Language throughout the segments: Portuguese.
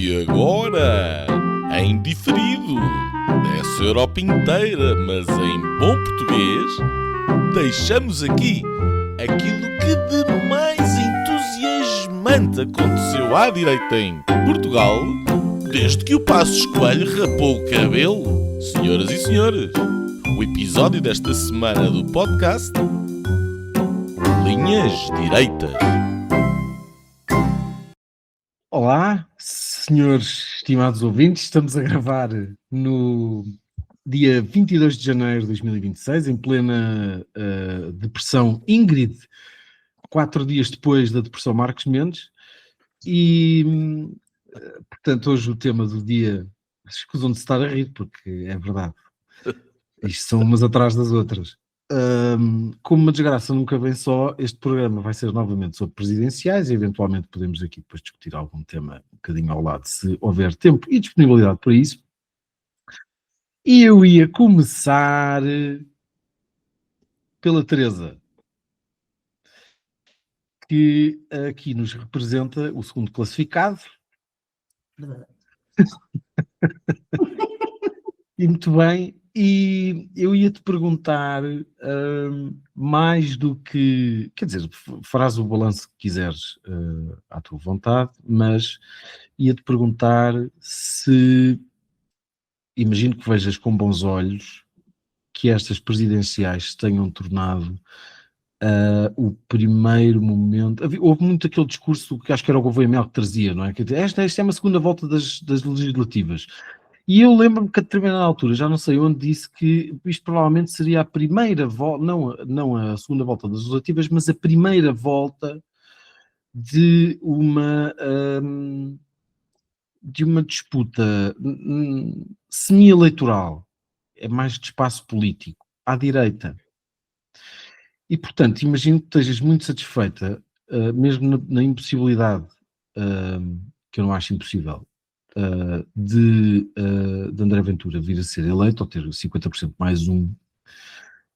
E agora, em diferido, dessa Europa inteira, mas em bom português, deixamos aqui aquilo que de mais entusiasmante aconteceu à direita em Portugal, desde que o Passos Coelho rapou o cabelo. Senhoras e senhores, o episódio desta semana do podcast Linhas Direitas. Olá, senhores estimados ouvintes, estamos a gravar no dia 22 de janeiro de 2026, em plena depressão Ingrid, 4 dias depois da depressão Marcos Mendes, e, portanto, hoje o tema do dia, escusam de estar a rir, porque é verdade, isto são umas atrás das outras. Como uma desgraça nunca vem só, este programa vai ser novamente sobre presidenciais e eventualmente podemos aqui depois discutir algum tema um bocadinho ao lado, se houver tempo e disponibilidade para isso. E eu ia começar pela Teresa, que aqui nos representa o segundo classificado. E muito bem, e eu ia-te perguntar mais do que, quer dizer, farás o balanço que quiseres à tua vontade, mas ia-te perguntar se, imagino que vejas com bons olhos que estas presidenciais se tenham tornado o primeiro momento. Houve muito aquele discurso que acho que era o Gouveia Mel que trazia, não é? Que esta é uma segunda volta das legislativas. E eu lembro-me que a determinada altura, já não sei onde, disse que isto provavelmente seria a primeira volta, não a segunda volta das legislativas, mas a primeira volta de uma disputa semi-eleitoral, é mais de espaço político, à direita. E, portanto, imagino que estejas muito satisfeita, mesmo na impossibilidade, que eu não acho impossível, de André Ventura vir a ser eleito, ou ter 50% mais um,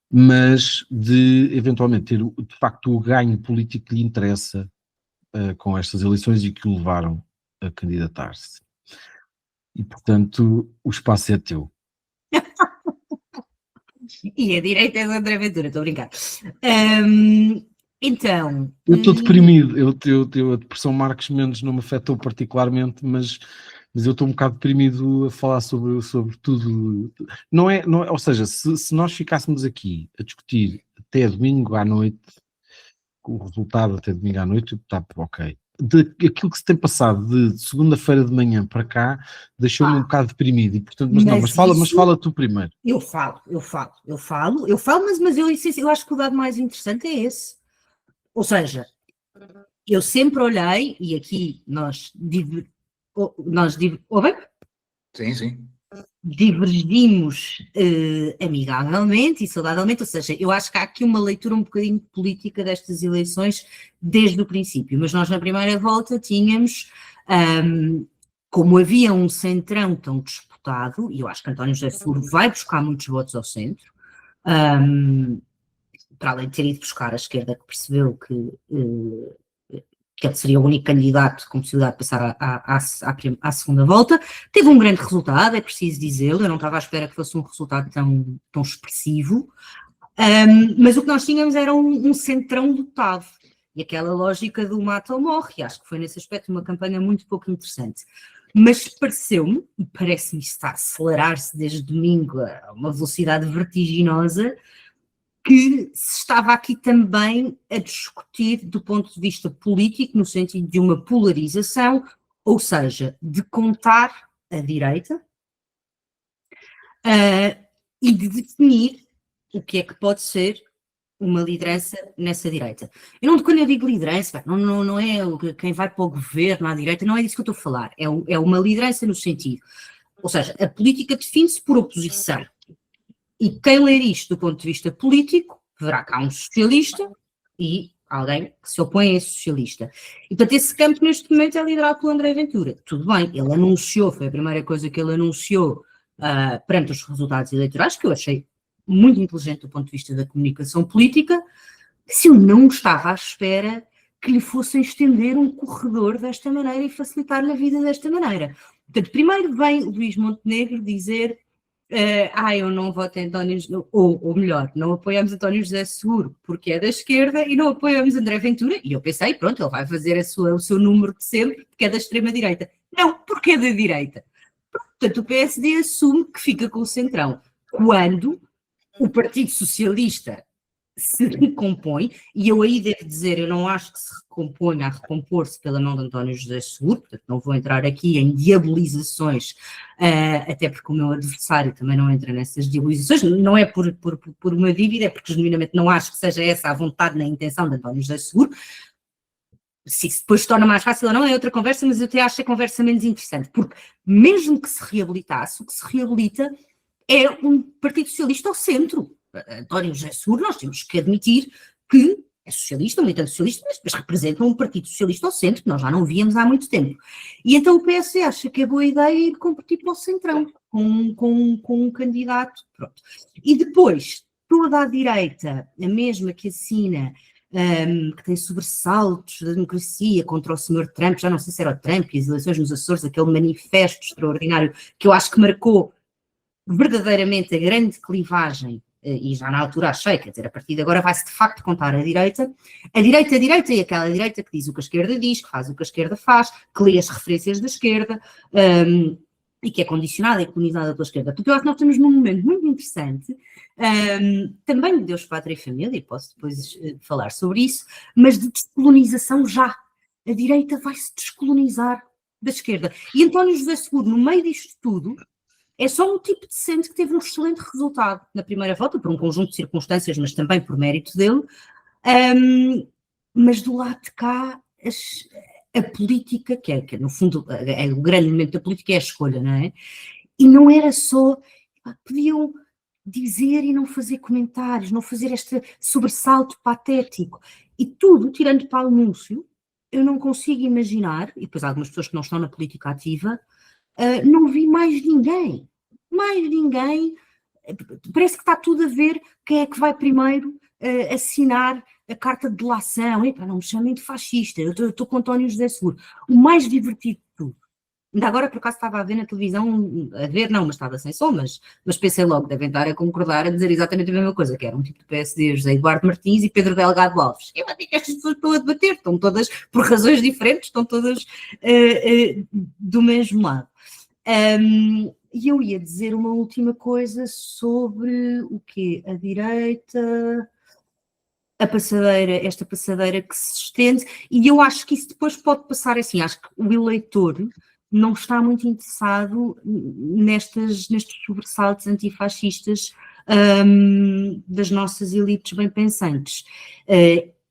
mas de eventualmente ter de facto o ganho político que lhe interessa com estas eleições e que o levaram a candidatar-se. E portanto o espaço é teu. E a direita é do André Ventura, estou a brincar. Então... Eu estou deprimido, a depressão Marcos Mendes não me afetou particularmente, mas eu estou um bocado deprimido a falar sobre tudo. Não é, ou seja, se nós ficássemos aqui a discutir até domingo à noite, o resultado até domingo à noite, está ok. Aquilo que se tem passado de segunda-feira de manhã para cá deixou-me um bocado deprimido, e portanto, mas fala tu primeiro. Eu falo, mas eu acho que o dado mais interessante é esse. Ou seja, eu sempre olhei, e aqui nós divergimos amigavelmente e saudavelmente, ou seja, eu acho que há aqui uma leitura um bocadinho política destas eleições desde o princípio, mas nós na primeira volta tínhamos, como havia um centrão tão disputado, e eu acho que António José Seguro vai buscar muitos votos ao centro, para além de ter ido buscar a esquerda, que percebeu que ele seria o único candidato com possibilidade de passar à segunda volta. Teve um grande resultado, é preciso dizê-lo, eu não estava à espera que fosse um resultado tão expressivo, mas o que nós tínhamos era um centrão dotado, e aquela lógica do mata ou morre, e acho que foi nesse aspecto uma campanha muito pouco interessante. Mas pareceu-me, e parece-me estar a acelerar-se desde domingo a uma velocidade vertiginosa, que se estava aqui também a discutir do ponto de vista político, no sentido de uma polarização, ou seja, de contar a direita e de definir o que é que pode ser uma liderança nessa direita. Quando eu digo liderança, não é quem vai para o governo à direita, não é disso que eu estou a falar, é uma liderança no sentido, ou seja, a política define-se por oposição. E quem ler isto do ponto de vista político, verá cá um socialista e alguém que se opõe a esse socialista. E, portanto, esse campo neste momento é liderado pelo André Ventura. Tudo bem, ele anunciou, foi a primeira coisa que ele anunciou perante os resultados eleitorais, que eu achei muito inteligente do ponto de vista da comunicação política, se eu não estava à espera que lhe fossem estender um corredor desta maneira e facilitar-lhe a vida desta maneira. Portanto, primeiro vem Luís Montenegro dizer eu não voto em António, ou melhor, não apoiamos António José Seguro porque é da esquerda e não apoiamos André Ventura, e eu pensei, pronto, ele vai fazer o seu número de sempre porque é da extrema-direita. Não, porque é da direita. Portanto, o PSD assume que fica com o centrão. Quando o Partido Socialista se recompõe, e eu aí devo dizer, eu não acho que se recomponha a recompor-se pela mão de António José Seguro, portanto não vou entrar aqui em diabolizações, até porque o meu adversário também não entra nessas diabolizações, não é por uma dívida, é porque genuinamente não acho que seja essa a vontade nem a intenção de António José Seguro. Se isso depois se torna mais fácil ou não é outra conversa, mas eu até acho a conversa menos interessante, porque mesmo que se reabilitasse, o que se reabilita é um Partido Socialista ao centro. António José Seguro, nós temos que admitir que é socialista, militante socialista, mas depois representa um Partido Socialista ao centro, que nós já não víamos há muito tempo. E então o PS acha que é boa ideia ir competir para o centrão, com um candidato, pronto. E depois, toda a direita, a mesma que assina, que tem sobressaltos da democracia contra o Sr. Trump, já não sei se era o Trump e as eleições nos Açores, aquele manifesto extraordinário que eu acho que marcou verdadeiramente a grande clivagem, e já na altura achei, quer dizer, a partir de agora vai-se de facto contar a direita e aquela direita que diz o que a esquerda diz, que faz o que a esquerda faz, que lê as referências da esquerda, e que é condicionada e colonizada pela esquerda. Porque eu acho que nós estamos num momento muito interessante, também de Deus, Pátria e Família, e posso depois falar sobre isso, mas de descolonização já. A direita vai-se descolonizar da esquerda. E António José Seguro, no meio disto tudo, é só um tipo decente que teve um excelente resultado na primeira volta, por um conjunto de circunstâncias, mas também por mérito dele. Mas do lado de cá, a política, que é no fundo o grande elemento da política, é a escolha, não é? E não era só, podiam dizer e não fazer comentários, não fazer este sobressalto patético. E tudo, tirando para o anúncio, eu não consigo imaginar, e depois há algumas pessoas que não estão na política ativa, não vi mais ninguém, parece que está tudo a ver quem é que vai primeiro assinar a carta de delação. Epa, não me chamem de fascista, eu estou com António José Seguro. O mais divertido de tudo, ainda agora por acaso estava a ver na televisão, mas estava sem som, mas pensei logo, devem estar a concordar, a dizer exatamente a mesma coisa, que era um tipo de PSD, José Eduardo Martins e Pedro Delgado Alves. Eu digo que estas pessoas estão a debater, estão todas, por razões diferentes, estão todas do mesmo lado. E eu ia dizer uma última coisa sobre o quê? A direita, esta passadeira que se estende, e eu acho que isso depois pode passar assim, acho que o eleitor não está muito interessado nestes sobressaltos antifascistas das nossas elites bem pensantes.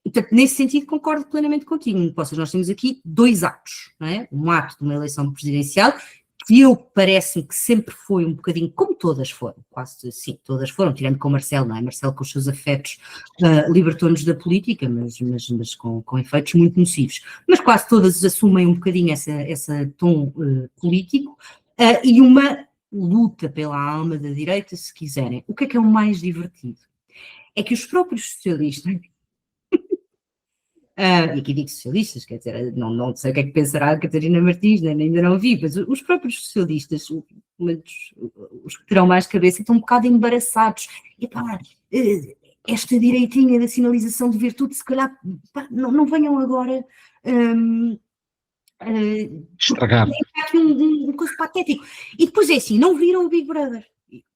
Portanto, nesse sentido, concordo plenamente contigo. Ou seja, nós temos aqui dois atos, não é? Um ato de uma eleição presidencial, que parece-me que sempre foi um bocadinho, como todas foram, quase, sim, todas foram, tirando com o Marcelo, não é? Marcelo com os seus afetos libertou-nos da política, mas com efeitos muito nocivos. Mas quase todas assumem um bocadinho esse tom político e uma luta pela alma da direita, se quiserem. O que é o mais divertido? É que os próprios socialistas... e aqui digo socialistas, quer dizer, não sei o que é que pensará a Catarina Martins, ainda não vi, mas os próprios socialistas, os que terão mais cabeça, estão um bocado embaraçados. E pá, esta direitinha da sinalização de virtude, se calhar, pá, não venham agora estragar. Aqui um coisa patético. E depois é assim, não viram o Big Brother.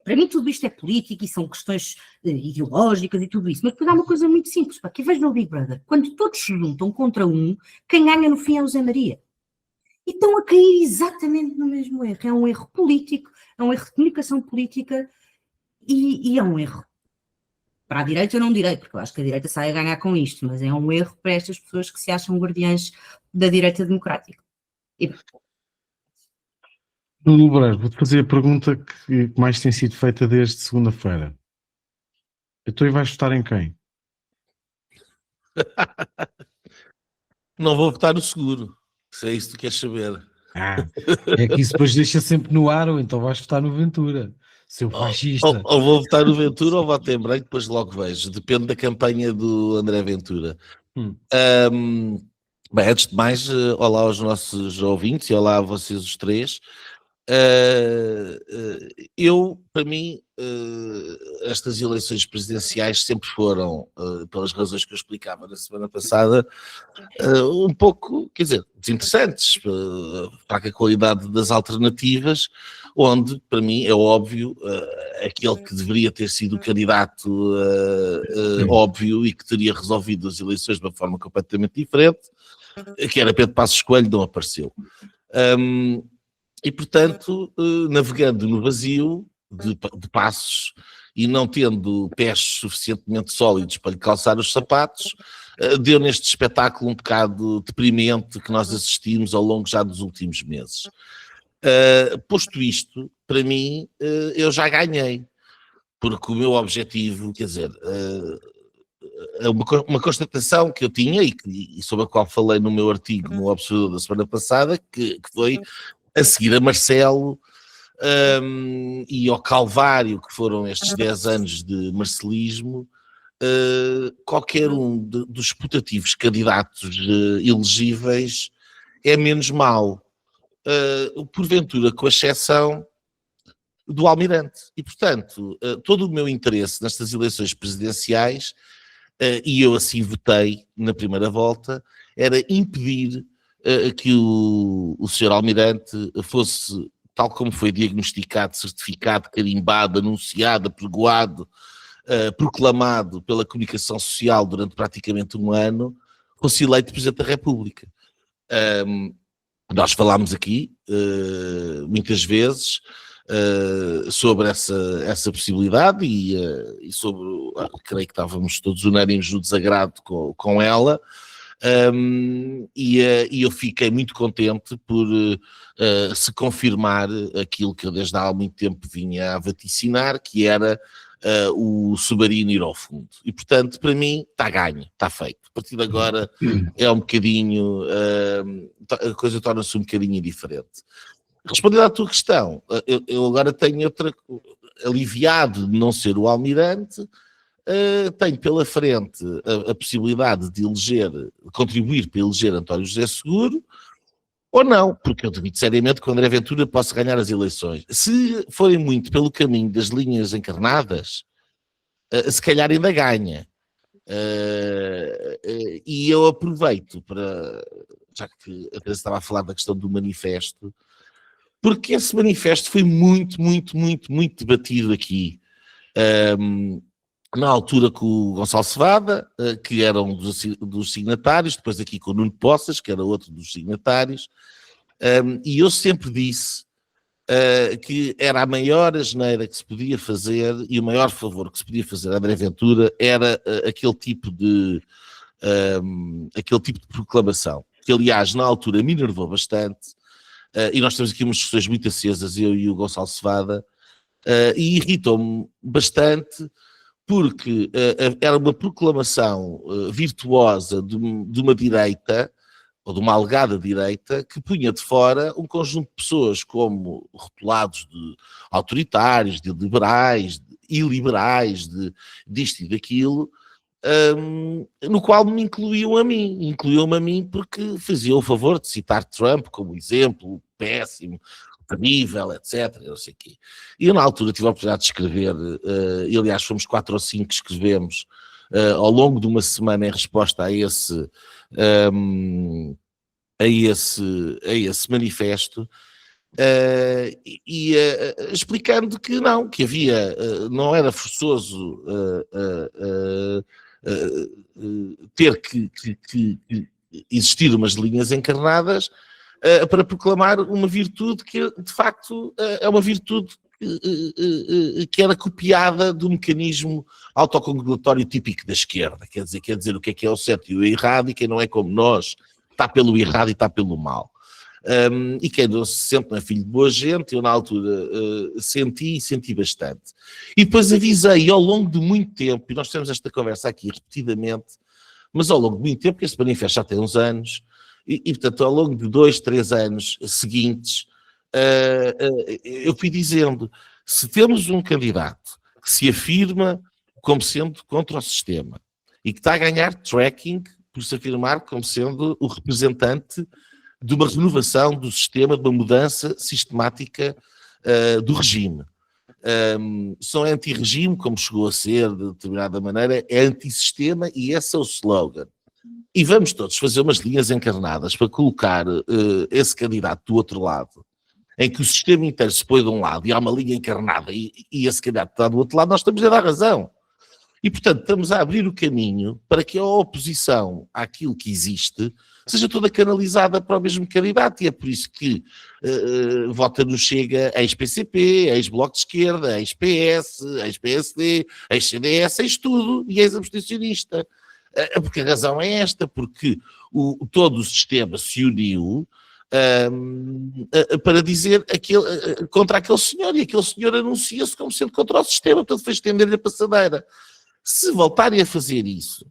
Para mim tudo isto é política e são questões ideológicas e tudo isso, mas depois há uma coisa muito simples, para que vejam o Big Brother, quando todos se juntam contra um, quem ganha no fim é o Zé Maria. E estão a cair exatamente no mesmo erro, é um erro político, é um erro de comunicação política e é um erro. Para a direita eu não direi, porque eu acho que a direita sai a ganhar com isto, mas é um erro para estas pessoas que se acham guardiães da direita democrática. Nuno Loureiro, vou-te fazer a pergunta que mais tem sido feita desde segunda-feira. Então, e vais votar em quem? Não vou votar no Seguro, se é isso que tu queres saber. É que isso depois deixa sempre no ar, ou então vais votar no Ventura, seu fascista. Ou vou votar no Ventura ou voto em branco, depois logo vejo. Depende da campanha do André Ventura. Bem, antes de mais, olá aos nossos ouvintes e olá a vocês os três. Para mim, estas eleições presidenciais sempre foram, pelas razões que eu explicava na semana passada, um pouco, quer dizer, desinteressantes, para a qualidade das alternativas, onde, para mim, é óbvio, aquele que deveria ter sido o candidato óbvio e que teria resolvido as eleições de uma forma completamente diferente, que era Pedro Passos Coelho, não apareceu. E, portanto, navegando no vazio de Passos e não tendo pés suficientemente sólidos para lhe calçar os sapatos, deu neste espetáculo um bocado deprimente que nós assistimos ao longo já dos últimos meses. Posto isto, para mim, eu já ganhei, porque o meu objetivo, quer dizer, uma constatação que eu tinha e sobre a qual falei no meu artigo no Observador da semana passada, que foi a seguir a Marcelo e ao calvário que foram estes 10 anos de marcelismo, qualquer um dos putativos candidatos elegíveis é menos mau, porventura com exceção do Almirante. E, portanto, todo o meu interesse nestas eleições presidenciais, e eu assim votei na primeira volta, era impedir que o Sr. Almirante fosse, tal como foi diagnosticado, certificado, carimbado, anunciado, apregoado, proclamado pela comunicação social durante praticamente um ano, fosse eleito Presidente da República. Nós falámos aqui, muitas vezes, sobre essa possibilidade e sobre, creio que estávamos todos unânimes no desagrado com ela, e eu fiquei muito contente por se confirmar aquilo que eu desde há muito tempo vinha a vaticinar, que era o submarino ir ao fundo. E, portanto, para mim, está ganho, está feito. A partir de agora é um bocadinho, a coisa torna-se um bocadinho diferente. Respondendo à tua questão, eu agora tenho outra, aliviado de não ser o Almirante, tenho pela frente a possibilidade de contribuir para eleger António José Seguro, ou não, porque eu duvido seriamente que o André Ventura possa ganhar as eleições. Se forem muito pelo caminho das linhas encarnadas, se calhar ainda ganha. E eu aproveito para, já que a Teresa estava a falar da questão do manifesto, porque esse manifesto foi muito, muito, muito, muito debatido aqui. Na altura com o Gonçalo Cevada, que era um dos signatários, depois aqui com o Nuno Poças, que era outro dos signatários, e eu sempre disse que era a maior asneira que se podia fazer e o maior favor que se podia fazer a André Ventura era aquele tipo de proclamação, que aliás na altura me enervou bastante, e nós temos aqui umas discussões muito acesas, eu e o Gonçalo Cevada, e irritou-me bastante, porque era uma proclamação virtuosa de uma direita, ou de uma alegada direita, que punha de fora um conjunto de pessoas como rotulados de autoritários, de liberais, de iliberais, disto e daquilo, no qual me incluíam a mim porque faziam o favor de citar Trump como exemplo péssimo, terrível, etc. Não sei o quê. E eu, na altura, tive a oportunidade de escrever, e aliás, fomos 4 ou 5 que escrevemos ao longo de uma semana em resposta a esse manifesto, explicando que não, que havia, não era forçoso ter que existir umas linhas encarnadas para proclamar uma virtude que, de facto, é uma virtude que era copiada do mecanismo autocongratulatório típico da esquerda, quer dizer o que é o certo e o errado, e quem não é como nós está pelo errado e está pelo mal. E quem não se sente não é filho de boa gente, eu na altura senti bastante. E depois avisei ao longo de muito tempo, e nós temos esta conversa aqui repetidamente, mas ao longo de muito tempo, que este manifesto já tem uns anos, e portanto ao longo de 2, 3 anos seguintes, eu fui dizendo, se temos um candidato que se afirma como sendo contra o sistema e que está a ganhar tracking por se afirmar como sendo o representante de uma renovação do sistema, de uma mudança sistemática do regime. São anti-regime, como chegou a ser de determinada maneira, é antissistema e esse é o slogan. E vamos todos fazer umas linhas encarnadas para colocar esse candidato do outro lado, em que o sistema inteiro se põe de um lado e há uma linha encarnada e esse candidato está do outro lado, nós estamos a dar razão. E, portanto, estamos a abrir o caminho para que a oposição àquilo que existe seja toda canalizada para o mesmo candidato. E é por isso que vota no Chega ex-PCP, ex-Bloco de Esquerda, ex-PS, ex-PSD, ex-CDS, ex-tudo e ex-abstencionista. Porque a razão é esta, porque todo o sistema se uniu para dizer contra aquele senhor, e aquele senhor anuncia-se como sendo contra o sistema, portanto foi estender-lhe a passadeira. Se voltarem a fazer isso,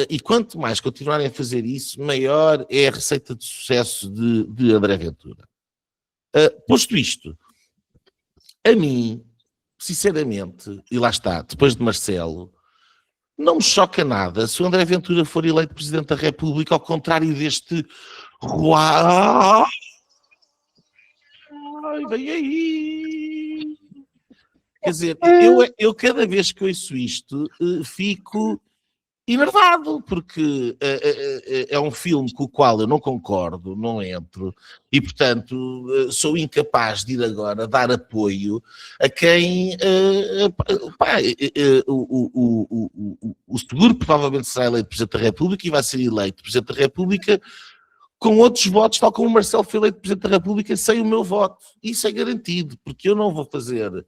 e quanto mais continuarem a fazer isso, maior é a receita de sucesso de André Ventura. Posto isto, a mim, sinceramente, e lá está, depois de Marcelo, não me choca nada se o André Ventura for eleito Presidente da República, ao contrário deste Ai, vem aí! Quer dizer, eu cada vez que ouço isto fico enervado, porque é um filme com o qual eu não concordo, não entro, e portanto sou incapaz de ir agora dar apoio a quem o seguro provavelmente será eleito Presidente da República e vai ser eleito Presidente da República com outros votos, tal como o Marcelo foi eleito Presidente da República sem o meu voto. Isso é garantido, porque eu não vou fazer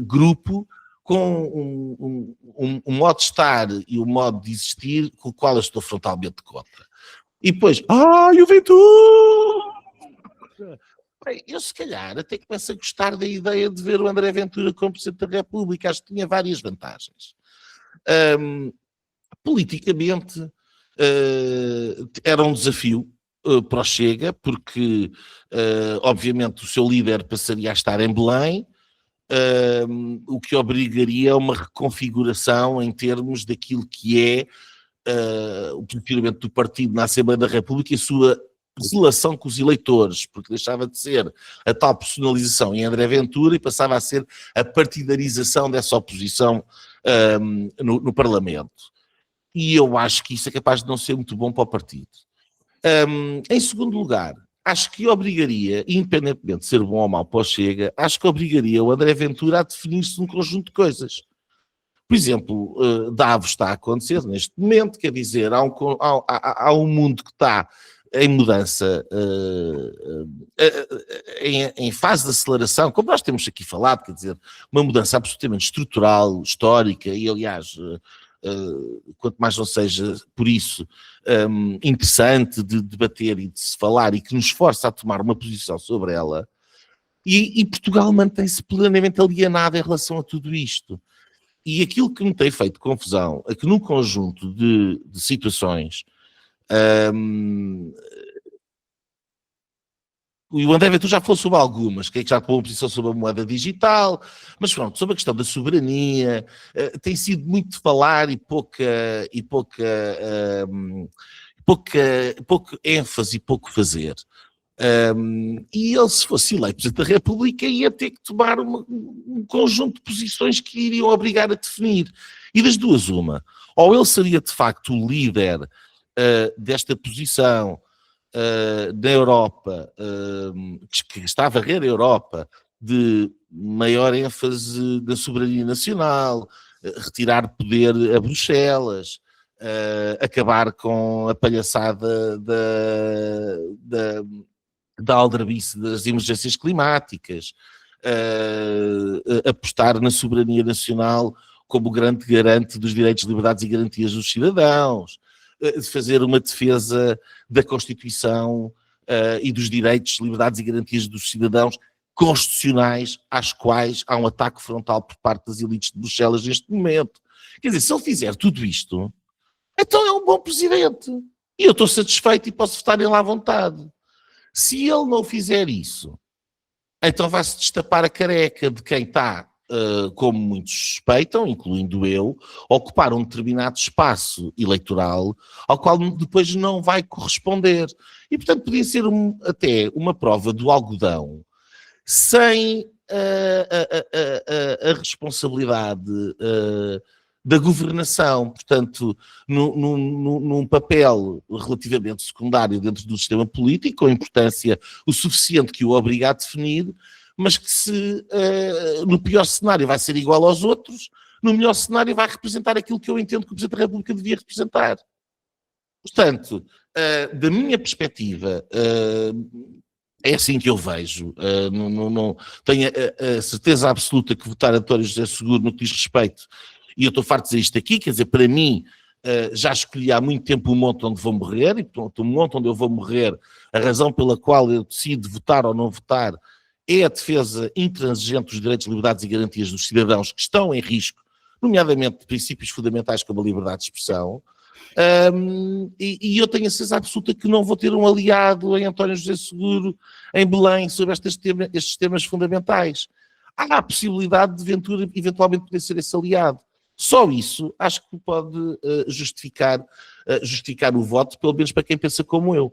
grupo com um modo de estar e um modo de existir com o qual eu estou frontalmente contra. E depois, o Ventura! Bem, eu se calhar até começo a gostar da ideia de ver o André Ventura como Presidente da República. Acho que tinha várias vantagens. Politicamente, era um desafio para o Chega, porque obviamente o seu líder passaria a estar em Belém, o que obrigaria a uma reconfiguração em termos daquilo que é o posicionamento do partido na Assembleia da República e a sua relação com os eleitores, porque deixava de ser a tal personalização em André Ventura e passava a ser a partidarização dessa oposição no Parlamento. E eu acho que isso é capaz de não ser muito bom para o partido. Em segundo lugar, acho que obrigaria, independentemente de ser bom ou mau para o Chega, acho que obrigaria o André Ventura a definir-se num conjunto de coisas. Por exemplo, Davos está a acontecer neste momento, quer dizer, há um mundo que está em mudança, em fase de aceleração, como nós temos aqui falado, quer dizer, uma mudança absolutamente estrutural, histórica, e aliás, quanto mais não seja por isso, interessante de debater e de se falar e que nos força a tomar uma posição sobre ela, e Portugal mantém-se plenamente alienado em relação a tudo isto. E aquilo que me tem feito confusão é que num conjunto de situações o André Ventura já falou sobre algumas, que já tomou uma posição sobre a moeda digital, mas pronto, sobre a questão da soberania, tem sido muito de falar e pouca ênfase e pouco fazer. E ele, se fosse eleito Presidente da República, ia ter que tomar um conjunto de posições que iriam obrigar a definir. E das duas, uma. Ou ele seria, de facto, o líder desta posição na Europa, que está a varrer a Europa, de maior ênfase na soberania nacional, retirar poder a Bruxelas, acabar com a palhaçada da aldrabice das emergências climáticas, apostar na soberania nacional como grande garante dos direitos, liberdades e garantias dos cidadãos, de fazer uma defesa da Constituição e dos direitos, liberdades e garantias dos cidadãos constitucionais, às quais há um ataque frontal por parte das elites de Bruxelas neste momento. Quer dizer, se ele fizer tudo isto, então é um bom presidente. E eu estou satisfeito e posso votar nele à vontade. Se ele não fizer isso, então vai-se destapar a careca de quem está como muitos suspeitam, incluindo eu, ocupar um determinado espaço eleitoral ao qual depois não vai corresponder. E, portanto, podia ser até uma prova do algodão sem a responsabilidade da governação, portanto, num papel relativamente secundário dentro do sistema político, com importância o suficiente que o obriga a definir, mas que no pior cenário vai ser igual aos outros, no melhor cenário vai representar aquilo que eu entendo que o Presidente da República devia representar. Portanto, da minha perspectiva, é assim que eu vejo. Não tenho a certeza absoluta que votar António José Seguro no que diz respeito, e eu estou farto de dizer isto aqui, quer dizer, para mim, já escolhi há muito tempo o monte onde vou morrer, e portanto o monte onde eu vou morrer, a razão pela qual eu decido votar ou não votar, é a defesa intransigente dos direitos, liberdades e garantias dos cidadãos que estão em risco, nomeadamente de princípios fundamentais como a liberdade de expressão, e eu tenho a certeza absoluta que não vou ter um aliado em António José Seguro, em Belém, sobre estes temas fundamentais. Há a possibilidade de Ventura eventualmente poder ser esse aliado. Só isso acho que pode justificar o voto, pelo menos para quem pensa como eu.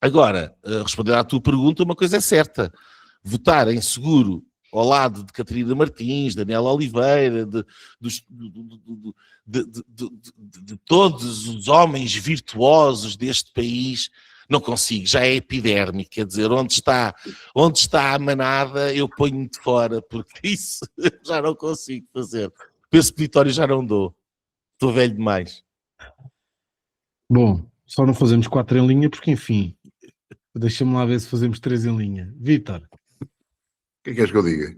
Agora, respondendo à tua pergunta, uma coisa é certa: votar em Seguro ao lado de Catarina Martins, Daniela Oliveira, de todos os homens virtuosos deste país, não consigo, já é epidérmico, quer dizer, onde está a manada eu ponho-me de fora, porque isso já não consigo fazer. Para esse peditório já não dou, estou velho demais. Bom, só não fazemos 4 em linha porque, enfim, deixa-me lá ver se fazemos 3 em linha. Vítor. O que é que queres que eu diga?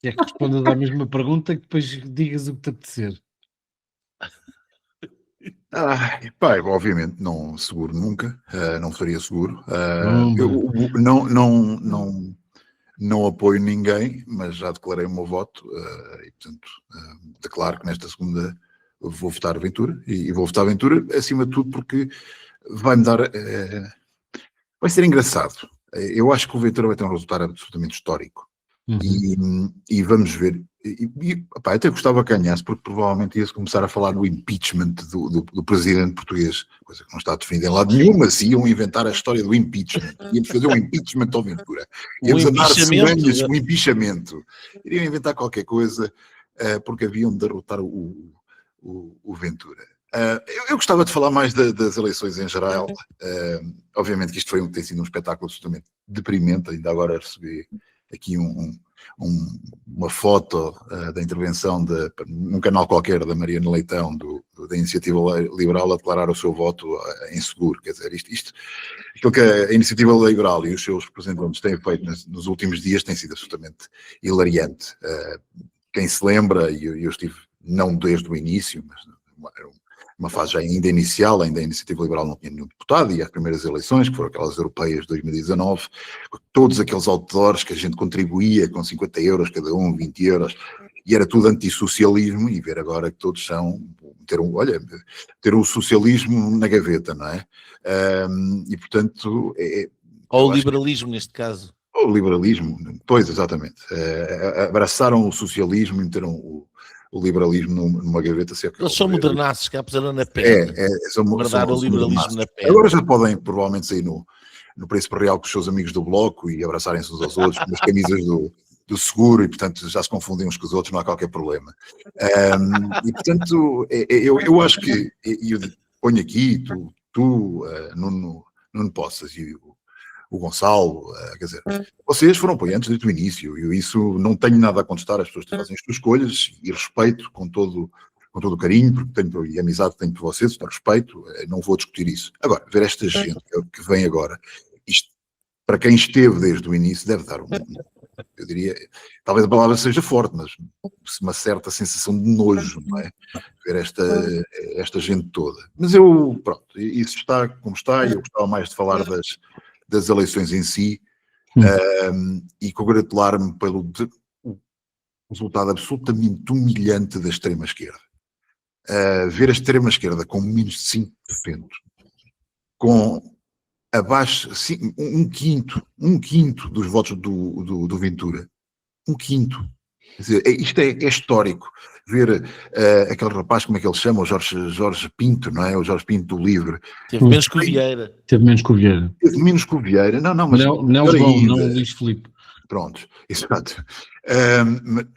É que respondas à mesma pergunta e depois digas o que te apetecer. Pá, obviamente não seguro nunca, não faria seguro. Bom. Eu não apoio ninguém, mas já declarei o meu voto e, portanto, declaro que nesta segunda vou votar Ventura e vou votar Ventura acima de tudo porque vai-me dar... vai ser engraçado. Eu acho que o Ventura vai ter um resultado absolutamente histórico. E vamos ver. Pá, até gostava que ganhasse, porque provavelmente ia-se começar a falar no impeachment do presidente português, coisa que não está definida em lado nenhum, mas iam inventar a história do impeachment. Íamos fazer um impeachment ao Ventura. Íamos andar semelhantes, um empinchamento. Iriam inventar qualquer coisa, porque haviam de derrotar o Ventura. Eu gostava de falar mais das eleições em geral. Obviamente que isto tem sido um espetáculo absolutamente deprimente. Ainda agora recebi aqui uma foto da intervenção num canal qualquer da Mariana Leitão, da Iniciativa Liberal, a declarar o seu voto em Seguro. Quer dizer, aquilo que a Iniciativa Liberal e os seus representantes têm feito nos últimos dias tem sido absolutamente hilariante. Quem se lembra, e eu estive não desde o início, mas era uma fase já ainda inicial, ainda a Iniciativa Liberal não tinha nenhum deputado, e as primeiras eleições, que foram aquelas europeias de 2019, todos aqueles outdoors que a gente contribuía com 50 euros cada um, 20 euros, e era tudo antissocialismo, e ver agora que todos são, ter o socialismo na gaveta, não é? E portanto... Ou o liberalismo neste caso. Ou o liberalismo, pois, exatamente. Abraçaram o socialismo e meteram o liberalismo numa gaveta. Eles são modernaços, que puseram na perna. São o liberalismo na perna. Agora já podem provavelmente sair no Príncipe Real com os seus amigos do Bloco e abraçarem-se uns aos outros com as camisas do Seguro e, portanto, já se confundem uns com os outros, não há qualquer problema. E, portanto, eu acho que, eu ponho aqui, tu Nuno Poças e o Gonçalo, quer dizer, vocês foram apoiantes desde o início, e isso não tenho nada a contestar, as pessoas fazem as suas escolhas e respeito com todo o carinho, porque tenho, e a amizade que tenho por vocês, respeito, não vou discutir isso. Agora, ver esta gente que vem agora, isto, para quem esteve desde o início, deve dar eu diria, talvez a palavra seja forte, mas uma certa sensação de nojo, não é? Ver esta gente toda. Mas pronto, isso está como está, e eu gostava mais de falar das eleições em si, e congratular-me pelo resultado absolutamente humilhante da extrema-esquerda. Ver a extrema-esquerda com menos de 5%, com abaixo, um quinto dos votos do Ventura, um quinto. Quer dizer, isto é histórico. Ver aquele rapaz, como é que ele chama? O Jorge Pinto, não é? O Jorge Pinto do Livre. Teve menos que o Vieira. Teve menos que o Vieira. Teve menos que o Vieira. Não, mas... Não João, não o Luís Filipe. Pronto, exato.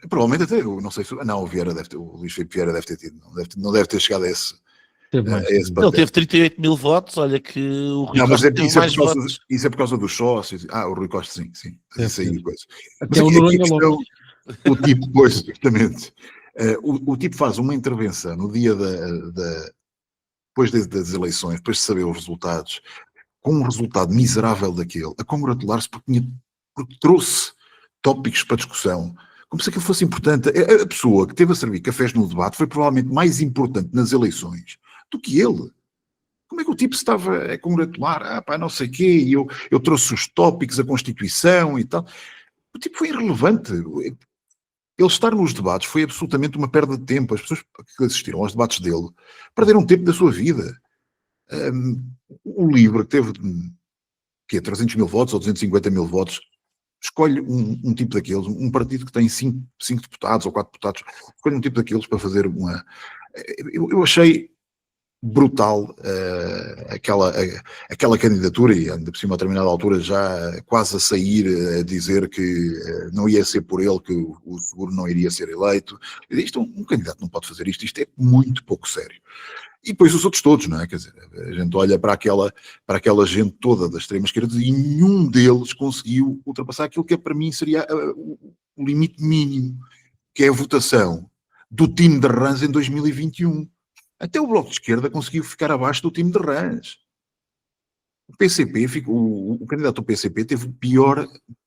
Provavelmente até, não sei se... Não, o Luís Filipe Vieira deve ter tido. Não deve ter chegado a esse... Ele teve 38 mil votos, olha que o Rui Costa teve mais votos. Isso é por causa dos sócios. O Rui Costa, sim. Isso aí, coisa. Até o Noronha logo. O tipo, pois, justamente... O tipo faz uma intervenção no dia depois das eleições, depois de saber os resultados, com um resultado miserável daquele, a congratular-se porque trouxe tópicos para discussão, como se aquilo fosse importante. A pessoa que teve a servir cafés no debate foi provavelmente mais importante nas eleições do que ele. Como é que o tipo se estava a congratular? Não sei o quê, e eu trouxe os tópicos, a Constituição e tal. O tipo foi irrelevante. Ele estar nos debates foi absolutamente uma perda de tempo. As pessoas que assistiram aos debates dele perderam tempo da sua vida. O Livre, que teve 300 mil votos ou 250 mil votos, escolhe um tipo daqueles, um partido que tem 5 deputados ou 4 deputados, escolhe um tipo daqueles para fazer uma... Eu achei brutal aquela candidatura, e ainda por cima a determinada altura já quase a sair a dizer que não ia ser por ele que o Seguro não iria ser eleito. Isto, um candidato não pode fazer isto é muito pouco sério. E depois os outros todos, não é? Quer dizer, a gente olha para aquela gente toda da extrema-esquerda e nenhum deles conseguiu ultrapassar aquilo que para mim seria o limite mínimo, que é a votação do time de Rãs em 2021. Até o Bloco de Esquerda conseguiu ficar abaixo do time de Rãs. O PCP, o candidato do PCP teve a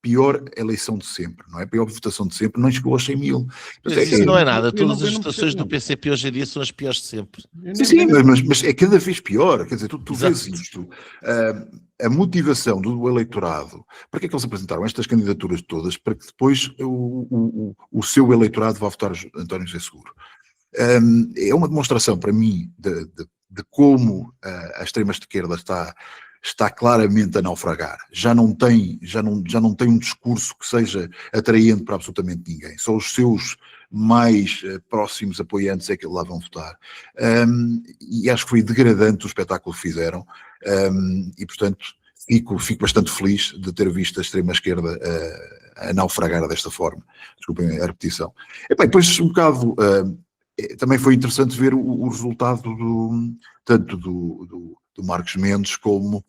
pior eleição de sempre, não é? A pior votação de sempre, não chegou aos 100 mil. Mas isso não é nada, todas as votações do PCP hoje em dia são as piores de sempre. Sim, mas é cada vez pior, quer dizer, tu vês isto, a motivação do eleitorado, para que é que eles apresentaram estas candidaturas todas, para que depois o seu eleitorado vá votar António José Seguro. É uma demonstração para mim de como a extrema-esquerda está claramente a naufragar. Já não tem um discurso que seja atraente para absolutamente ninguém. Só os seus mais próximos apoiantes é que lá vão votar. E acho que foi degradante o espetáculo que fizeram. E, portanto, fico bastante feliz de ter visto a extrema-esquerda a naufragar desta forma. Desculpem a repetição. E depois, um bocado... também foi interessante ver o resultado tanto do Marcos Mendes como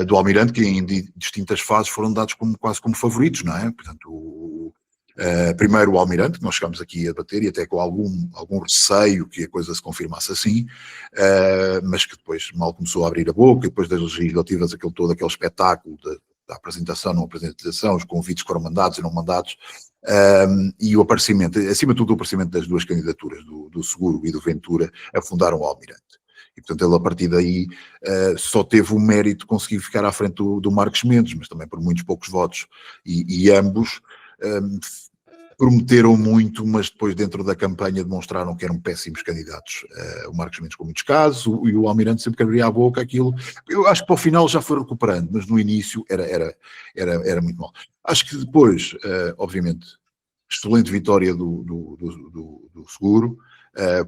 do Almirante, que em distintas fases foram dados quase como favoritos, não é? Portanto, primeiro o Almirante, que nós chegámos aqui a debater, e até com algum receio que a coisa se confirmasse assim, mas que depois mal começou a abrir a boca, depois das legislativas, aquele espetáculo da apresentação, não apresentação, os convites que foram mandados e não mandados, e o aparecimento, acima de tudo o aparecimento das duas candidaturas, do Seguro e do Ventura, afundaram o Almirante. E, portanto, ele a partir daí só teve o mérito de conseguir ficar à frente do Marcos Mendes, mas também por muitos poucos votos. E ambos prometeram muito, mas depois dentro da campanha demonstraram que eram péssimos candidatos. O Marcos Mendes com muitos casos, e o Almirante sempre que abria a boca aquilo. Eu acho que para o final já foi recuperando, mas no início era muito mal. Acho que depois, obviamente, excelente vitória do Seguro,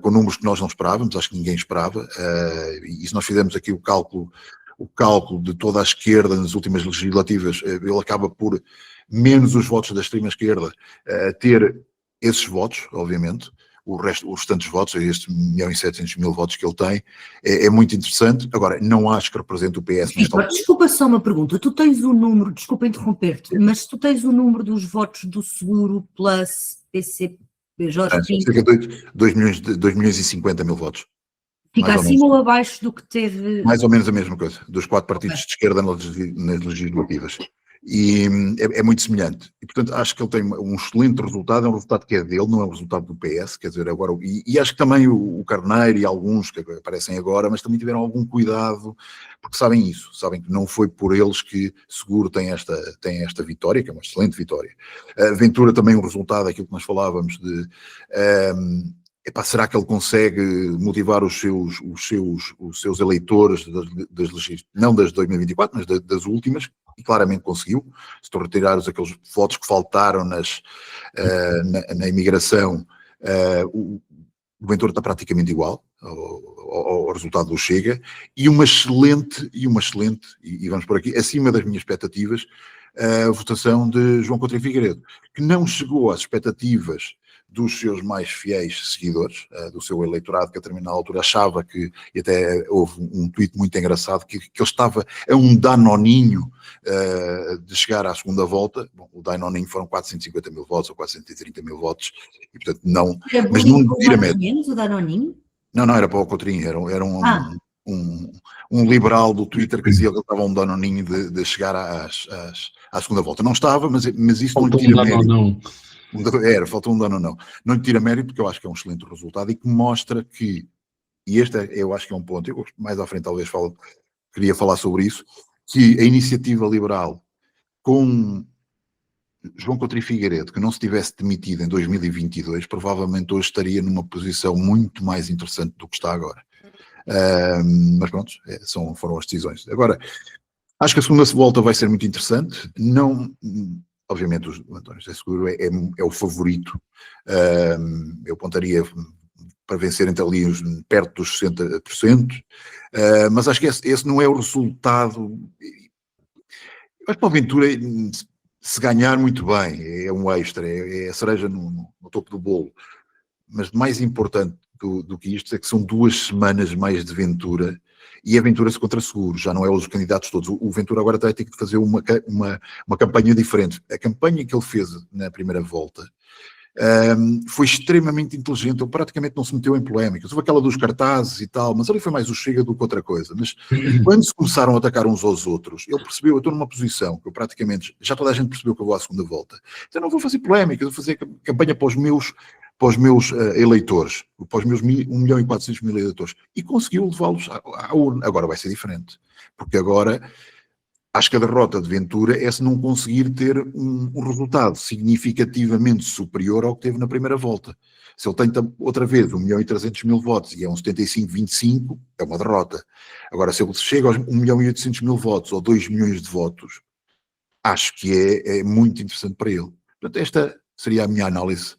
com números que nós não esperávamos, acho que ninguém esperava, e se nós fizermos aqui o cálculo de toda a esquerda nas últimas legislativas, ele acaba por, menos os votos da extrema-esquerda, ter esses votos, obviamente, os restantes votos, estes 1.700.000 votos que ele tem, é muito interessante. Agora, não acho que represente o PS nesta altura. Desculpa só uma pergunta, tu tens o número, desculpa interromper-te, mas tu tens o número dos votos do Seguro plus PCP, Jorge Pinto? Cerca de 2.050.000 votos. Fica acima ou abaixo do que teve... Mais ou menos a mesma coisa, dos 4 partidos de esquerda nas legislativas. E é muito semelhante. E, portanto, acho que ele tem um excelente resultado, é um resultado que é dele, não é um resultado do PS, quer dizer, agora... E acho que também o Carneiro e alguns que aparecem agora, mas também tiveram algum cuidado, porque sabem isso, sabem que não foi por eles que Seguro tem esta vitória, que é uma excelente vitória. Ventura também um resultado, aquilo que nós falávamos de... será que ele consegue motivar os seus eleitores, não das de 2024, mas das últimas, e claramente conseguiu. Se tu retirares aqueles votos que faltaram na imigração, o Ventura está praticamente igual ao resultado do Chega, e uma excelente, e vamos por aqui, acima das minhas expectativas, a votação de João Coutinho Figueiredo, que não chegou às expectativas dos seus mais fiéis seguidores, do seu eleitorado, que a determinada altura achava que, e até houve um tweet muito engraçado, que ele estava a um danoninho de chegar à segunda volta. Bom, o danoninho foram 450 mil votos ou 430 mil votos, e portanto não... Mas não tira mérito. O danoninho? Não, era para o Coutinho, era um liberal do Twitter que dizia que ele estava a um danoninho de chegar à segunda volta. Não estava, mas isso não lhe tira mérito. Faltou um dano não. Não lhe tira mérito, porque eu acho que é um excelente resultado e que mostra que, e este eu acho que é um ponto, eu mais à frente talvez queria falar sobre isso, que a iniciativa liberal com João Coutinho Figueiredo, que não se tivesse demitido em 2022, provavelmente hoje estaria numa posição muito mais interessante do que está agora. Mas pronto, foram as decisões. Agora, acho que a segunda volta vai ser muito interessante. Não... Obviamente o António José Seguro é o favorito. Eu apontaria para vencer entre ali perto dos 60%, mas acho que esse não é o resultado. Acho que para o Ventura, se ganhar, muito bem, é um extra, é a cereja no topo do bolo. Mas mais importante do que isto é que são 2 semanas mais de Ventura, e a Ventura-se contra Seguro, já não é os candidatos todos. O Ventura agora vai ter que fazer uma campanha diferente. A campanha que ele fez na primeira volta foi extremamente inteligente, ele praticamente não se meteu em polémicas. Houve aquela dos cartazes e tal, mas ali foi mais o Chega do que outra coisa. Mas quando se começaram a atacar uns aos outros, ele percebeu, eu estou numa posição que eu praticamente, já toda a gente percebeu que eu vou à segunda volta. Então não vou fazer polémicas, vou fazer campanha para os meus eleitores, para os meus 1.400.000 eleitores, e conseguiu levá-los à urna. Agora vai ser diferente, porque agora acho que a derrota de Ventura é se não conseguir ter um resultado significativamente superior ao que teve na primeira volta. Se ele tenta outra vez 1.300.000 votos e é um 75-25, é uma derrota. Agora, se ele chega aos 1.800.000 votos ou 2 milhões de votos, acho que é muito interessante para ele. Portanto, esta seria a minha análise.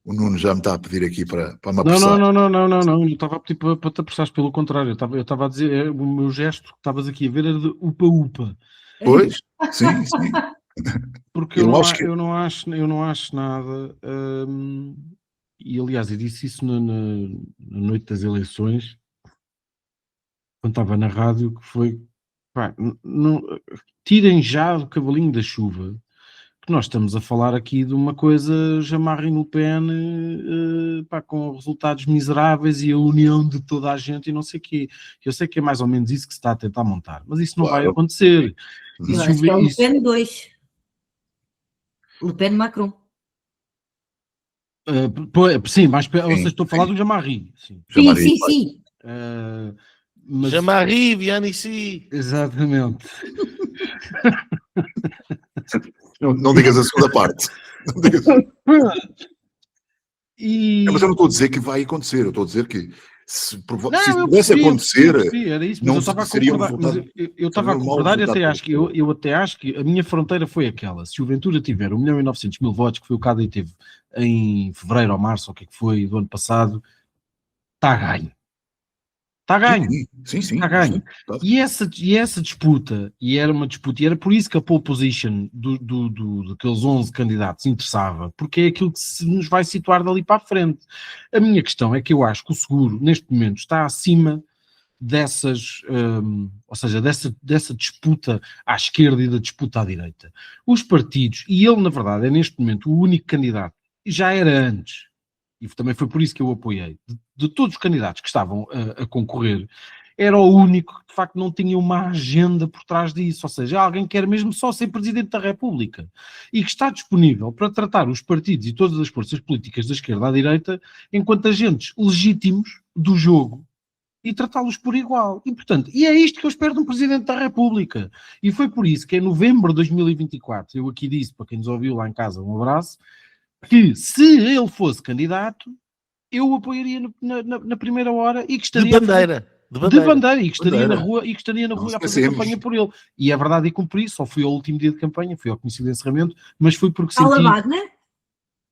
O Nuno já me está a pedir aqui para me apressar. Não. Eu estava a pedir para te apressares, pelo contrário. Eu estava a dizer, o meu gesto que estavas aqui a ver era de upa-upa. Pois, sim. Porque eu não acho nada. E aliás, eu disse isso na noite das eleições, quando estava na rádio, que foi, pá, tirem já o cavalinho da chuva, que nós estamos a falar aqui de uma coisa, Jean-Marie Le Pen, com resultados miseráveis e a união de toda a gente e não sei o quê. Eu sei que é mais ou menos isso que se está a tentar montar, mas isso não vai acontecer. Isso é o Le Pen 2. Le Pen Macron. Sim, mas vocês estão a falar do Jean-Marie. Sim. Jean-Marie, viens ici. Exatamente. Não digas a segunda parte. Mas eu não estou a dizer que vai acontecer, eu estou a dizer que se pudesse acontecer, era isso, não seria um resultado. Eu estava a concordar e eu até acho que a minha fronteira foi aquela. Se o Ventura tiver 1.900.000 votos, que foi o que ele teve em fevereiro ou março, ou o que é que foi, do ano passado, está a ganho. Está a ganho. Sim. Está a ganho. E essa disputa, e era uma disputa, e era por isso que a pole position daqueles 11 candidatos interessava, porque é aquilo que se nos vai situar dali para a frente. A minha questão é que eu acho que o Seguro, neste momento, está acima dessas, ou seja, dessa disputa à esquerda e da disputa à direita. Os partidos, e ele, na verdade, é neste momento o único candidato, e já era antes, e também foi por isso que eu o apoiei, de todos os candidatos que estavam a concorrer, era o único que de facto não tinha uma agenda por trás disso, ou seja, alguém que quer mesmo só ser Presidente da República e que está disponível para tratar os partidos e todas as forças políticas da esquerda à direita enquanto agentes legítimos do jogo e tratá-los por igual. E, portanto, é isto que eu espero de um Presidente da República. E foi por isso que em novembro de 2024, eu aqui disse, para quem nos ouviu lá em casa, um abraço, que se ele fosse candidato, eu o apoiaria na primeira hora e que estaria... De bandeira. De bandeira, e que estaria Bandeira. na rua, e a fazer esquecemos. campanha por ele. E é verdade, e cumpri, só fui ao último dia de campanha, fui ao comício de encerramento, mas foi porque Ao senti... lavado, né?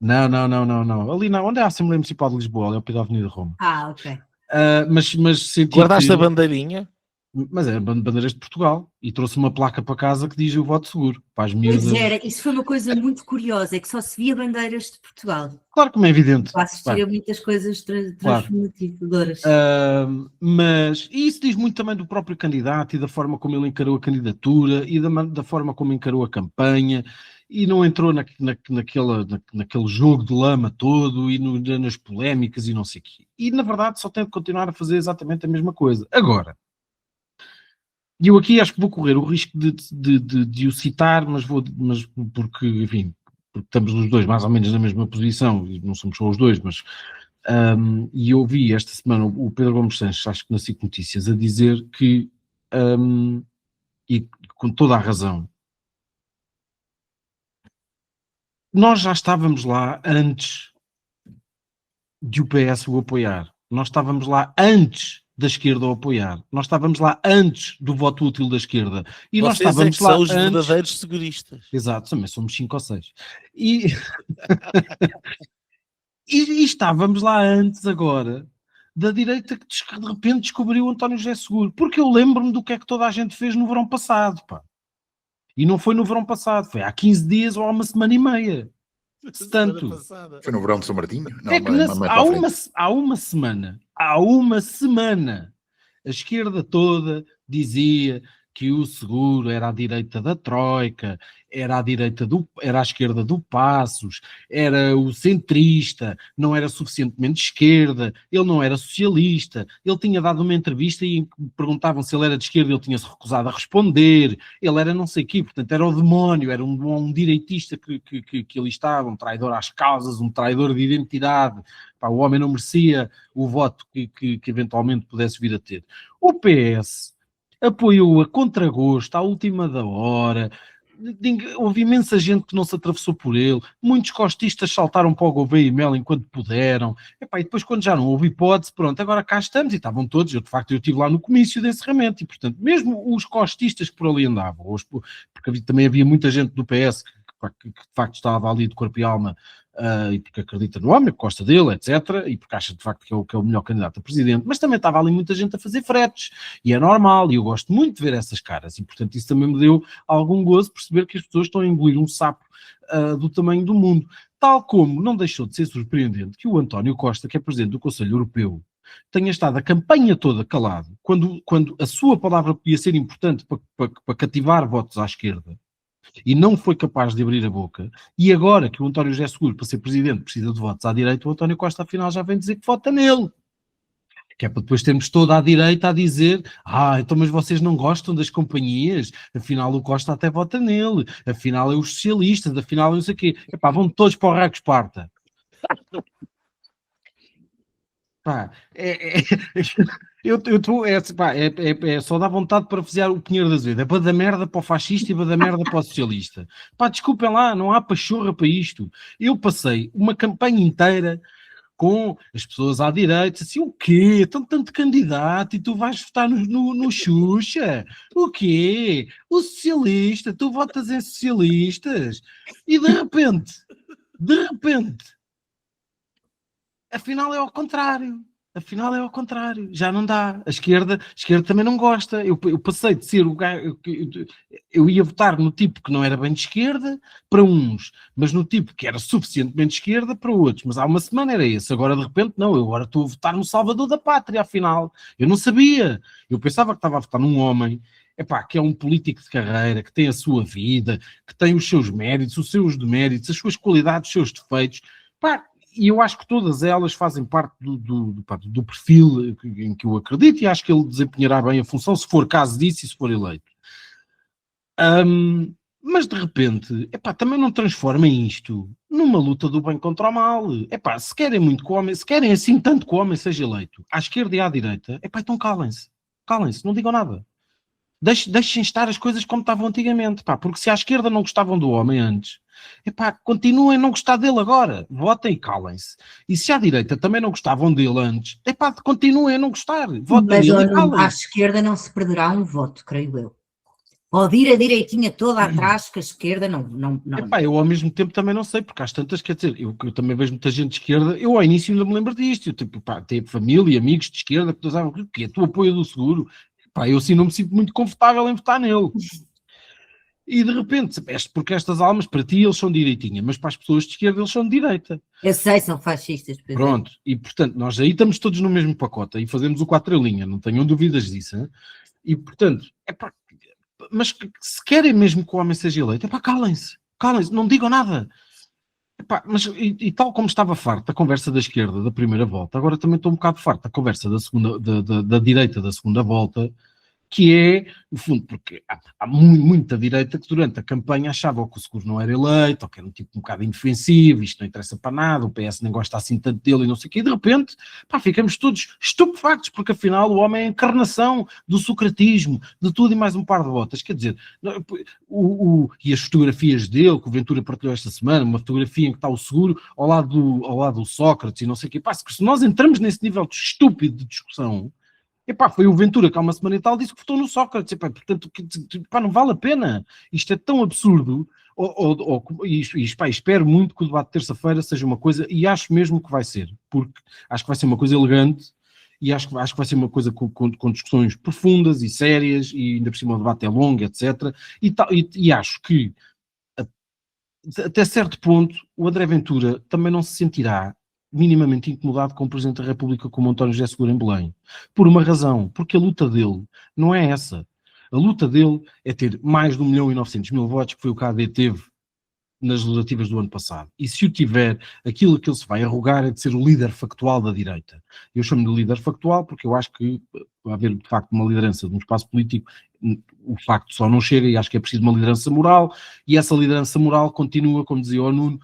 Não. Ali não, onde é a Assembleia Municipal de Lisboa, ali ao pé da Avenida Roma. Ok. Mas senti Guardaste que... a bandeirinha? Mas é bandeiras de Portugal, e trouxe uma placa para casa que diz o voto seguro, para as Pois miúdas. era, isso foi uma coisa muito curiosa, é que só se via bandeiras de Portugal. Claro, como é evidente. Para assistir a muitas coisas Claro. transformadoras. Mas e isso diz muito também do próprio candidato e da forma como ele encarou a candidatura e da forma como encarou a campanha e não entrou naquele jogo de lama todo e nas polémicas e não sei o quê. E na verdade só tem de continuar a fazer exatamente a mesma coisa. Agora, eu aqui acho que vou correr o risco de o citar, mas porque, enfim, porque estamos os dois mais ou menos na mesma posição, e não somos só os dois, mas e eu ouvi esta semana o Pedro Gomes Sanches, acho que na SIC Notícias, a dizer que, e com toda a razão, nós já estávamos lá antes de o PS o apoiar. Nós estávamos lá antes da esquerda o apoiar. Nós estávamos lá antes do voto útil da esquerda. E nós Vocês estávamos que lá são os antes... verdadeiros seguristas. Exato, também somos 5 ou 6. E... e estávamos lá antes agora da direita que de repente descobriu o António José Seguro. Porque eu lembro-me do que é que toda a gente fez no verão passado, pá. E não foi no verão passado, foi há 15 dias ou há uma semana e meia. Se tanto. Foi no verão de São Martinho? Não, É que há uma semana, a esquerda toda dizia que o Seguro era à direita da Troika, era à esquerda do Passos, era o centrista, não era suficientemente esquerda, ele não era socialista, ele tinha dado uma entrevista e perguntavam se ele era de esquerda, ele tinha-se recusado a responder, ele era não sei o quê, portanto era o demónio, era um direitista que ali estava, um traidor às causas, um traidor de identidade. Pá, o homem não merecia o voto que eventualmente pudesse vir a ter. O PS apoiou a contragosto, à última da hora, houve imensa gente que não se atravessou por ele, muitos costistas saltaram para o Gouveia e Mel enquanto puderam, e depois quando já não houve hipótese, pronto, agora cá estamos, e estavam todos, eu estive lá no comício de encerramento, e portanto, mesmo os costistas que por ali andavam, porque também havia muita gente do PS que de facto estava ali de corpo e alma, e porque acredita no homem, porque gosta dele, etc., e porque acha de facto que é o melhor candidato a presidente, mas também estava ali muita gente a fazer fretes, e é normal, e eu gosto muito de ver essas caras, e portanto isso também me deu algum gozo perceber que as pessoas estão a engolir um sapo do tamanho do mundo, tal como não deixou de ser surpreendente que o António Costa, que é presidente do Conselho Europeu, tenha estado a campanha toda calado, quando a sua palavra podia ser importante para cativar votos à esquerda, e não foi capaz de abrir a boca, e agora que o António José Seguro, para ser presidente, precisa de votos à direita, o António Costa afinal já vem dizer que vota nele. Que é para depois termos toda a direita a dizer, então mas vocês não gostam das companhias, afinal o Costa até vota nele, afinal é os socialistas, afinal é não sei o quê. Vão todos para o raio que esparta. Pá, só dá vontade para fazer o Pinheiro da Azevedo. É para da merda para o fascista e para da merda para o socialista. Desculpem lá, não há pachorra para isto. Eu passei uma campanha inteira com as pessoas à direita, assim, o quê? Tanto candidato e tu vais votar no Xuxa? O quê? O socialista? Tu votas em socialistas? E de repente, afinal é ao contrário. Já não dá. A esquerda também não gosta. Eu passei de ser o gajo... Eu ia votar no tipo que não era bem de esquerda para uns, mas no tipo que era suficientemente de esquerda para outros. Mas há uma semana era esse. Agora, de repente, não. Eu agora estou a votar no Salvador da Pátria, afinal. Eu não sabia. Eu pensava que estava a votar num homem que é um político de carreira, que tem a sua vida, que tem os seus méritos, os seus deméritos, as suas qualidades, os seus defeitos. E eu acho que todas elas fazem parte do perfil em que eu acredito, e acho que ele desempenhará bem a função, se for caso disso e se for eleito. Mas de repente, também não transformem isto numa luta do bem contra o mal. Se querem muito que o homem, se querem assim tanto que o homem seja eleito, à esquerda e à direita, então calem-se, não digam nada. Deixem estar as coisas como estavam antigamente, pá, porque se à esquerda não gostavam do homem antes, epá, continuem a não gostar dele agora, votem e calem-se. E se à direita também não gostavam dele antes, epá, continuem a não gostar, votem Mas nele e à calem-se. esquerda não se perderá um voto, creio eu. Pode ir a direitinha toda atrás, que a esquerda não. Epá, eu ao mesmo tempo também não sei, porque às tantas, quer dizer, eu também vejo muita gente de esquerda, eu ao início ainda me lembro disto, eu, tipo, pá, tenho família e amigos de esquerda que usavam, o que é tu apoio do seguro? Pá, eu assim não me sinto muito confortável em votar nele. E de repente, porque estas almas, para ti, eles são de direitinha, mas para as pessoas de esquerda, eles são de direita. Eu sei, são fascistas. Pronto, e portanto, nós aí estamos todos no mesmo pacote, aí fazemos o 4 linha, não tenham dúvidas disso. Hein? E portanto, mas se querem mesmo que o homem seja eleito, calem-se, não digam nada. Mas e tal como estava farto da conversa da esquerda da primeira volta, agora também estou um bocado farto da conversa da segunda, da direita da segunda volta, que é, no fundo, porque há muita direita que durante a campanha achava que o seguro não era eleito, ou que era um tipo um bocado indefensivo, isto não interessa para nada, o PS nem gosta assim tanto dele e não sei o quê, e de repente, ficamos todos estupefactos, porque afinal o homem é a encarnação do socratismo, de tudo e mais um par de botas, quer dizer, e as fotografias dele, que o Ventura partilhou esta semana, uma fotografia em que está o seguro ao lado do Sócrates e não sei o quê, se nós entramos nesse nível de estúpido de discussão, foi o Ventura que há uma semana e tal disse que votou no Sócrates, portanto, não vale a pena, isto é tão absurdo, espero muito que o debate de terça-feira seja uma coisa, e acho mesmo que vai ser, porque acho que vai ser uma coisa elegante, e acho que vai ser uma coisa com discussões profundas e sérias, e ainda por cima o debate é longo, etc, e acho que, até certo ponto, o André Ventura também não se sentirá minimamente incomodado com o Presidente da República como António José Seguro em Belém. Por uma razão, porque a luta dele não é essa. A luta dele é ter mais de 1.900.000 votos, que foi o que a AD teve nas legislativas do ano passado. E se o tiver, aquilo que ele se vai arrogar é de ser o líder factual da direita. Eu chamo de líder factual porque eu acho que, para haver de facto uma liderança de um espaço político, o facto só não chega, e acho que é preciso uma liderança moral, e essa liderança moral continua, como dizia o Nuno,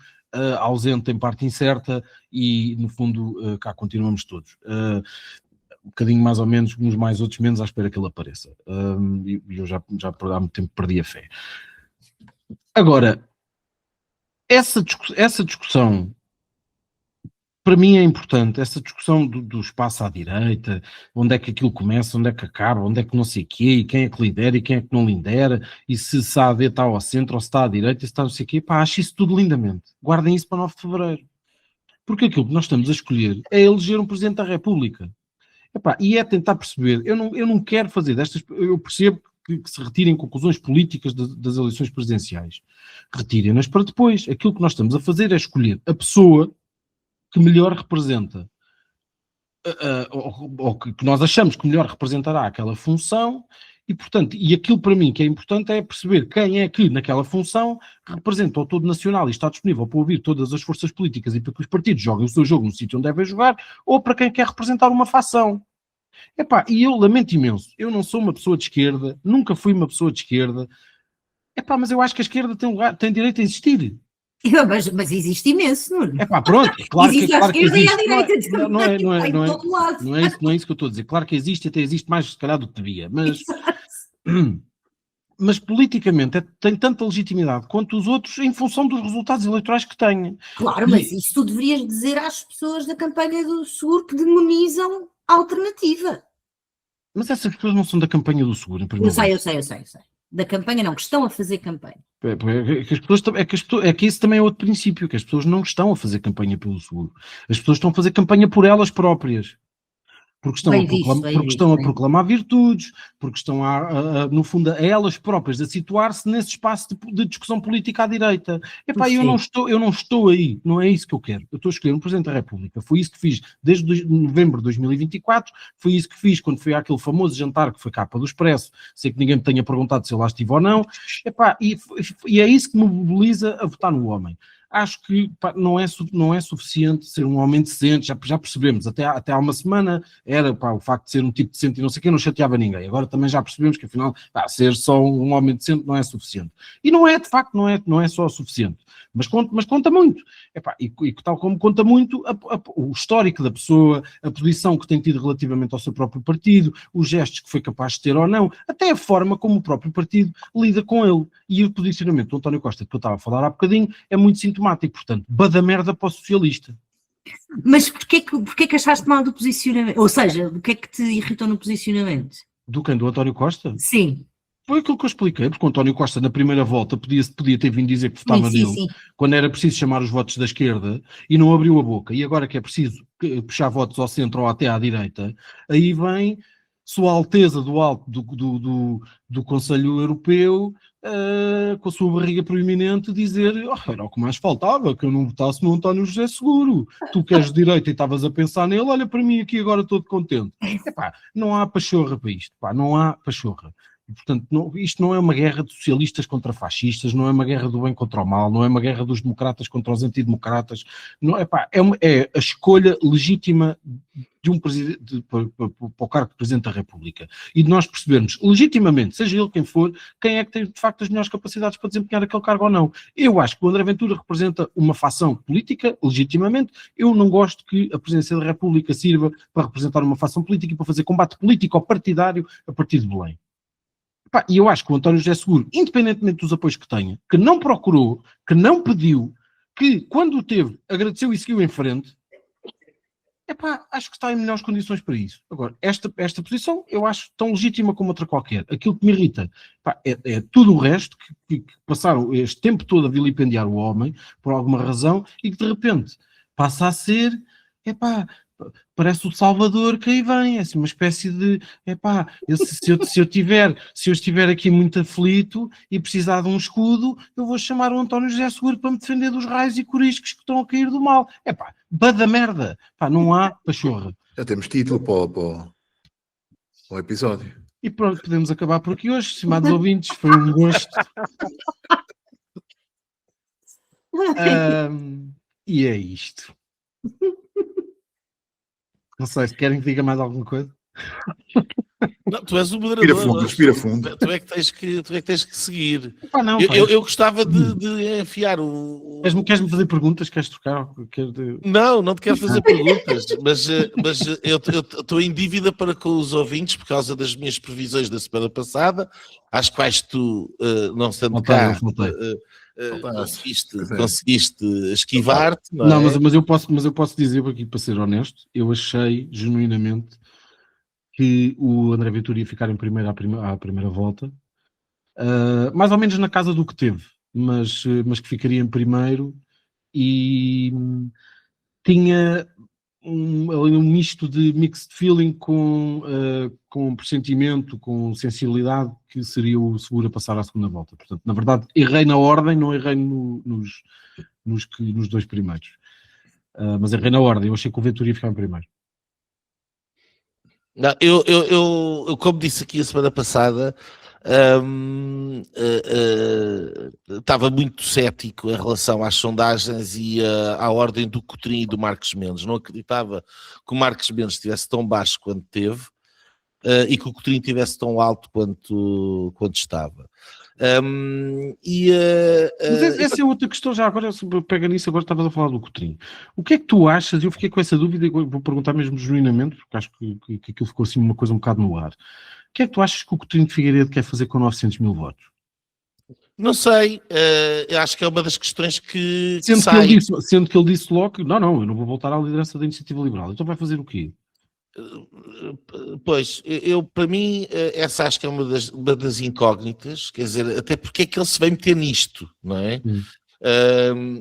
ausente em parte incerta, e no fundo cá continuamos todos. Um bocadinho mais ou menos, uns mais, outros menos, à espera que ele apareça. E eu já há muito tempo perdi a fé. Agora, essa discussão, para mim é importante, essa discussão do espaço à direita, onde é que aquilo começa, onde é que acaba, onde é que não sei o quê, e quem é que lidera e quem é que não lidera, e se a AD está ao centro ou se está à direita, e se está não sei o quê, acho isso tudo lindamente. Guardem isso para 9 de fevereiro. Porque aquilo que nós estamos a escolher é eleger um Presidente da República. E é tentar perceber, eu não quero fazer destas, eu percebo que se retirem conclusões políticas das eleições presidenciais. Retirem-nas para depois. Aquilo que nós estamos a fazer é escolher a pessoa que melhor representa, ou que nós achamos que melhor representará aquela função, e portanto, e aquilo para mim que é importante é perceber quem é que naquela função representa o todo nacional e está disponível para ouvir todas as forças políticas e para que os partidos joguem o seu jogo no sítio onde devem jogar, ou para quem quer representar uma facção. E eu lamento imenso, eu não sou uma pessoa de esquerda, nunca fui uma pessoa de esquerda, mas eu acho que a esquerda tem direito a existir. Mas existe imenso, não é? Pronto, claro existe que, claro que existe. E à direita, não é isso que eu estou a dizer. Claro que existe, até existe mais se calhar do que devia, mas politicamente tem tanta legitimidade quanto os outros em função dos resultados eleitorais que têm. Claro, mas isso tu deverias dizer às pessoas da campanha do seguro que demonizam a alternativa. Mas essas pessoas não são da campanha do seguro, em primeiro lugar. Eu sei. Da campanha não, que estão a fazer campanha. É que esse também é outro princípio, que as pessoas não estão a fazer campanha pelo seguro. As pessoas estão a fazer campanha por elas próprias. Porque estão a proclamar virtudes, porque estão no fundo, a elas próprias a situar-se nesse espaço de discussão política à direita. Eu não estou aí, não é isso que eu quero. Eu estou a escolher um Presidente da República. Foi isso que fiz desde novembro de 2024, foi isso que fiz quando fui àquele famoso jantar que foi capa do Expresso, sei que ninguém me tenha perguntado se eu lá estive ou não, e é isso que me mobiliza a votar no homem. acho que não é suficiente ser um homem decente, já percebemos, até há uma semana era o facto de ser um tipo decente e não sei o que, não chateava ninguém, agora também já percebemos que afinal ser só um homem decente não é suficiente, e não é, de facto, não é só suficiente, mas conta muito, e tal como conta muito o histórico da pessoa, a posição que tem tido relativamente ao seu próprio partido, os gestos que foi capaz de ter ou não, até a forma como o próprio partido lida com ele, e o posicionamento do António Costa, que eu estava a falar há bocadinho, é muito sintomático, portanto, bada merda para o socialista. Mas porquê que achaste mal do posicionamento? Ou seja, o que é que te irritou no posicionamento? Do quem? Do António Costa? Sim. Foi aquilo que eu expliquei, porque o António Costa na primeira volta podia ter vindo dizer que votava nele, sim. quando era preciso chamar os votos da esquerda, e não abriu a boca, e agora que é preciso puxar votos ao centro ou até à direita, aí vem Sua Alteza do alto do Conselho Europeu, com a sua barriga proeminente, dizer era o que mais faltava, que eu não votasse no António José Seguro. Tu que és de direita e estavas a pensar nele, olha para mim aqui agora todo contente. Não há pachorra para isto, não há pachorra. E, portanto, isto não é uma guerra de socialistas contra fascistas, não é uma guerra do bem contra o mal, não é uma guerra dos democratas contra os antidemocratas, não, é a escolha legítima de um presidente para o cargo de Presidente da República. E de nós percebermos, legitimamente, seja ele quem for, quem é que tem de facto as melhores capacidades para desempenhar aquele cargo ou não. Eu acho que o André Ventura representa uma facção política, legitimamente. Eu não gosto que a Presidência da República sirva para representar uma facção política e para fazer combate político ou partidário a partir de Belém. E eu acho que o António José Seguro, independentemente dos apoios que tenha, que não procurou, que não pediu, que quando o teve, agradeceu e seguiu em frente, acho que está em melhores condições para isso. Agora, esta posição eu acho tão legítima como outra qualquer. Aquilo que me irrita é tudo o resto que passaram este tempo todo a vilipendiar o homem, por alguma razão, e que de repente passa a ser, parece o Salvador que aí vem, é assim uma espécie de, se eu estiver aqui muito aflito e precisar de um escudo, eu vou chamar o António José Seguro para me defender dos raios e coriscos que estão a cair do mal. Bada merda, não há pachorra. Já temos título para o episódio. E pronto, podemos acabar por aqui hoje, estimados ouvintes, foi um gosto. E é isto. Não sei se querem que diga mais alguma coisa. Não, tu és o moderador. Respira fundo. Tu é que tens que seguir. Não, eu gostava de enfiar o... Queres-me fazer perguntas? Queres trocar? Não te quero fazer perguntas, mas eu estou em dívida para com os ouvintes por causa das minhas previsões da semana passada, às quais tu, não estando cá, conseguiste esquivar-te. Não, mas eu posso dizer aqui, para ser honesto, eu achei genuinamente que o André Ventura ia ficar em primeiro à primeira volta, mais ou menos na casa do que teve, mas que ficaria em primeiro e tinha um misto de mixed feeling com pressentimento, com sensibilidade, que seria o Seguro a passar à segunda volta. Portanto, na verdade, errei na ordem, não errei nos dois primeiros. Mas errei na ordem, eu achei que o Ventura ia ficar em primeiro. Não, eu como disse aqui a semana passada, estava muito cético em relação às sondagens e à ordem do Coutrinho e do Marcos Mendes. Não acreditava que o Marcos Mendes estivesse tão baixo quanto teve e que o Coutrinho estivesse tão alto quanto estava. Mas essa é outra questão, já agora pega nisso, agora estavas a falar do Coutrinho. O que é que tu achas? Eu fiquei com essa dúvida e vou perguntar mesmo genuinamente, porque acho que aquilo ficou assim uma coisa um bocado no ar. O que é que tu achas que o Coutrinho de Figueiredo quer fazer com 900 mil votos? Não sei, eu acho que é uma das questões que sendo que ele disse logo, não, eu não vou voltar à liderança da Iniciativa Liberal, então vai fazer o quê? Pois, para mim, essa acho que é uma das incógnitas, quer dizer, até porque é que ele se vai meter nisto, não é?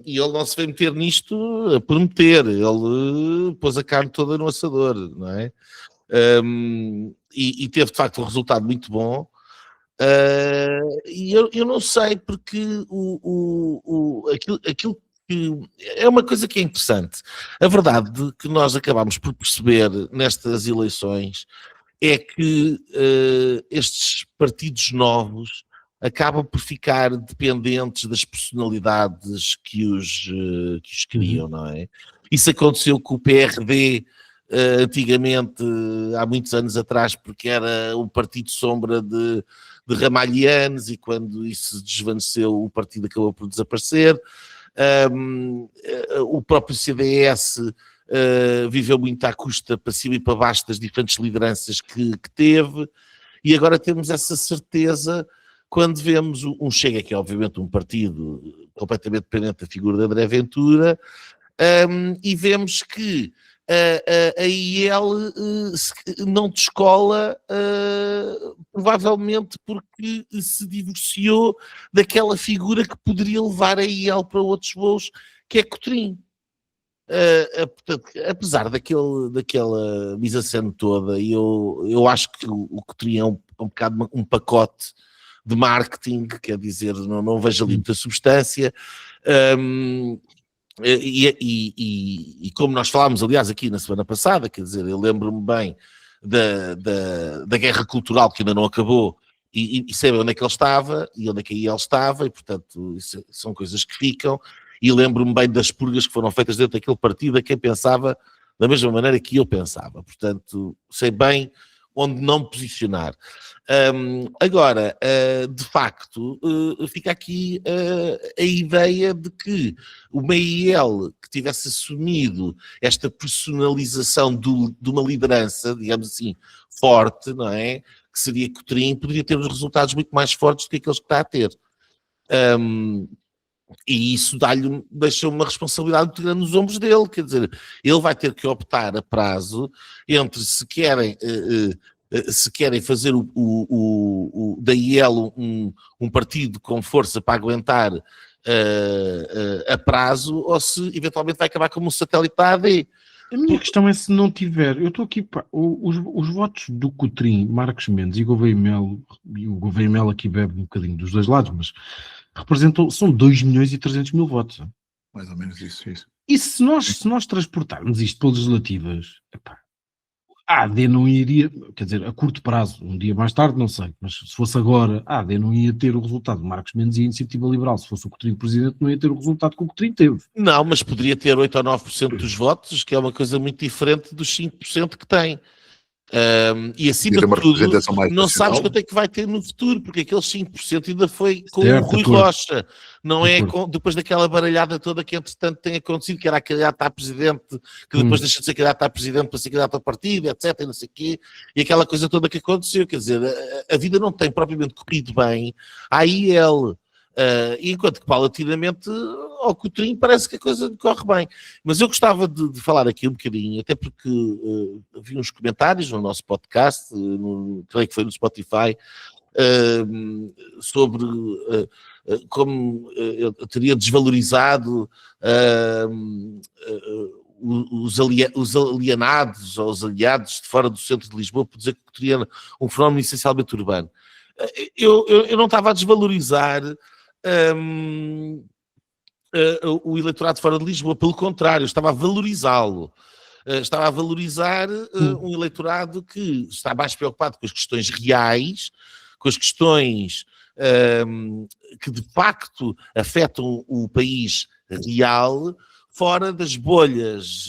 E ele não se vai meter nisto a prometer, ele pôs a carne toda no assador, não é? E teve de facto um resultado muito bom. E eu não sei, porque aquilo que é uma coisa que é interessante. A verdade que nós acabamos por perceber nestas eleições é que estes partidos novos acabam por ficar dependentes das personalidades que os criam, não é? Isso aconteceu com o PRD antigamente, há muitos anos atrás, porque era o partido sombra de Ramalhianes, e quando isso se desvaneceu, o partido acabou por desaparecer. O próprio CDS viveu muito à custa para cima e para baixo das diferentes lideranças que teve, e agora temos essa certeza quando vemos um Chega, que é obviamente um partido completamente dependente da figura de André Ventura, e vemos que a IEL não descola, provavelmente porque se divorciou daquela figura que poderia levar a IEL para outros voos, que é Cotrim. Portanto, apesar daquela mise-en-scène toda, eu acho que o Cotrim é um bocado um pacote de marketing, quer dizer, não vejo ali muita substância. E como nós falámos, aliás, aqui na semana passada, quer dizer, eu lembro-me bem da guerra cultural que ainda não acabou, e sei onde é que ele estava e onde é que ele estava, e portanto isso são coisas que ficam, e lembro-me bem das purgas que foram feitas dentro daquele partido a quem pensava da mesma maneira que eu pensava, portanto sei bem onde não me posicionar. Agora, de facto, fica aqui a ideia de que uma IEL que tivesse assumido esta personalização de uma liderança, digamos assim, forte, não é? Que seria Cotrim, poderia ter uns resultados muito mais fortes do que aqueles que está a ter. E isso deixa uma responsabilidade muito grande nos ombros dele, quer dizer, ele vai ter que optar a prazo entre se querem fazer da IEL um partido com força para aguentar a prazo, ou se eventualmente vai acabar como um satélite da AD. A minha questão é se não tiver, eu estou aqui, pá, os votos do Cotrim, Marcos Mendes e Gouveia Melo, e o Gouveia Melo aqui bebe um bocadinho dos dois lados, mas são 2.300.000 votos. Mais ou menos isso. E se nós transportarmos isto para legislativas, epá, a AD não iria, quer dizer, a curto prazo, um dia mais tarde, não sei, mas se fosse agora, a AD não ia ter o resultado de Marcos Mendes e a Iniciativa Liberal. Se fosse o Cotrim presidente, não ia ter o resultado que o Cotrim teve. Não, mas poderia ter 8 ou 9% dos votos, que é uma coisa muito diferente dos 5% que tem. E acima de tudo, não sabes quanto é que vai ter no futuro, porque aqueles 5% ainda foi com o Rui Rocha, não é depois daquela baralhada toda que entretanto tem acontecido, que era a candidato a presidente, que depois deixa de ser candidato a presidente para ser candidato ao partido, etc, e não sei o quê, e aquela coisa toda que aconteceu, quer dizer, a vida não tem propriamente corrido bem, à IEL. Enquanto que paulatinamente ao Cotrim parece que a coisa corre bem. Mas eu gostava de falar aqui um bocadinho, até porque vi uns comentários no nosso podcast, creio que foi no Spotify, sobre como eu teria desvalorizado os alienados ou os aliados de fora do centro de Lisboa por dizer que teria um fenómeno essencialmente urbano. Eu não estava a desvalorizar o eleitorado fora de Lisboa, pelo contrário, estava a valorizá-lo. Estava a valorizar um eleitorado que está mais preocupado com as questões reais, com as questões que de facto afetam o país real, fora das bolhas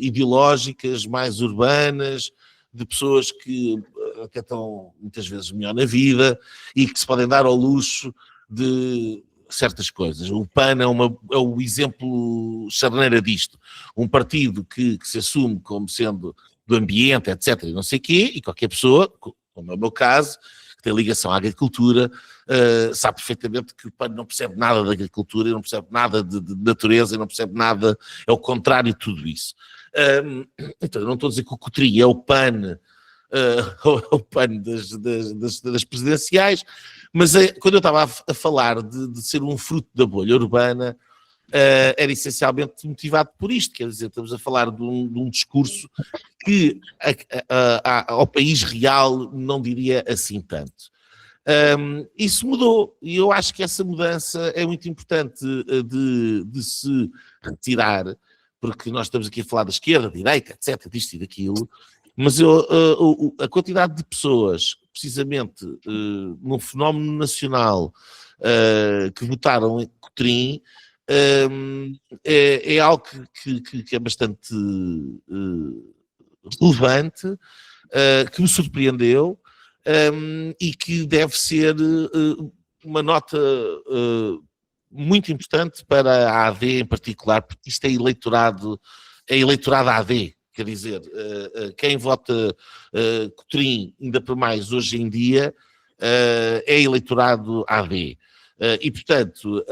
ideológicas mais urbanas, de pessoas que até estão muitas vezes melhor na vida e que se podem dar ao luxo de certas coisas. O PAN é o exemplo charneira disto. Um partido que se assume como sendo do ambiente, etc., e não sei o quê, e qualquer pessoa, como é o meu caso, que tem ligação à agricultura, sabe perfeitamente que o PAN não percebe nada da agricultura, não percebe nada de natureza, não percebe nada, é o contrário de tudo isso. Então, eu não estou a dizer que o Cotrim é o PAN, o PAN das presidenciais, mas quando eu estava a falar de ser um fruto da bolha urbana, era essencialmente motivado por isto, quer dizer, estamos a falar de um discurso que ao país real não diria assim tanto. Isso mudou, e eu acho que essa mudança é muito importante de se retirar, porque nós estamos aqui a falar da esquerda, da direita, etc., disto e daquilo, mas a quantidade de pessoas, precisamente num fenómeno nacional que votaram em Coutrinho, é algo que é bastante relevante, que me surpreendeu e que deve ser uma nota muito importante para a AD em particular, porque isto é eleitorado AD. Quer dizer, quem vota Coutrinho, ainda por mais hoje em dia, é eleitorado AD. E, portanto,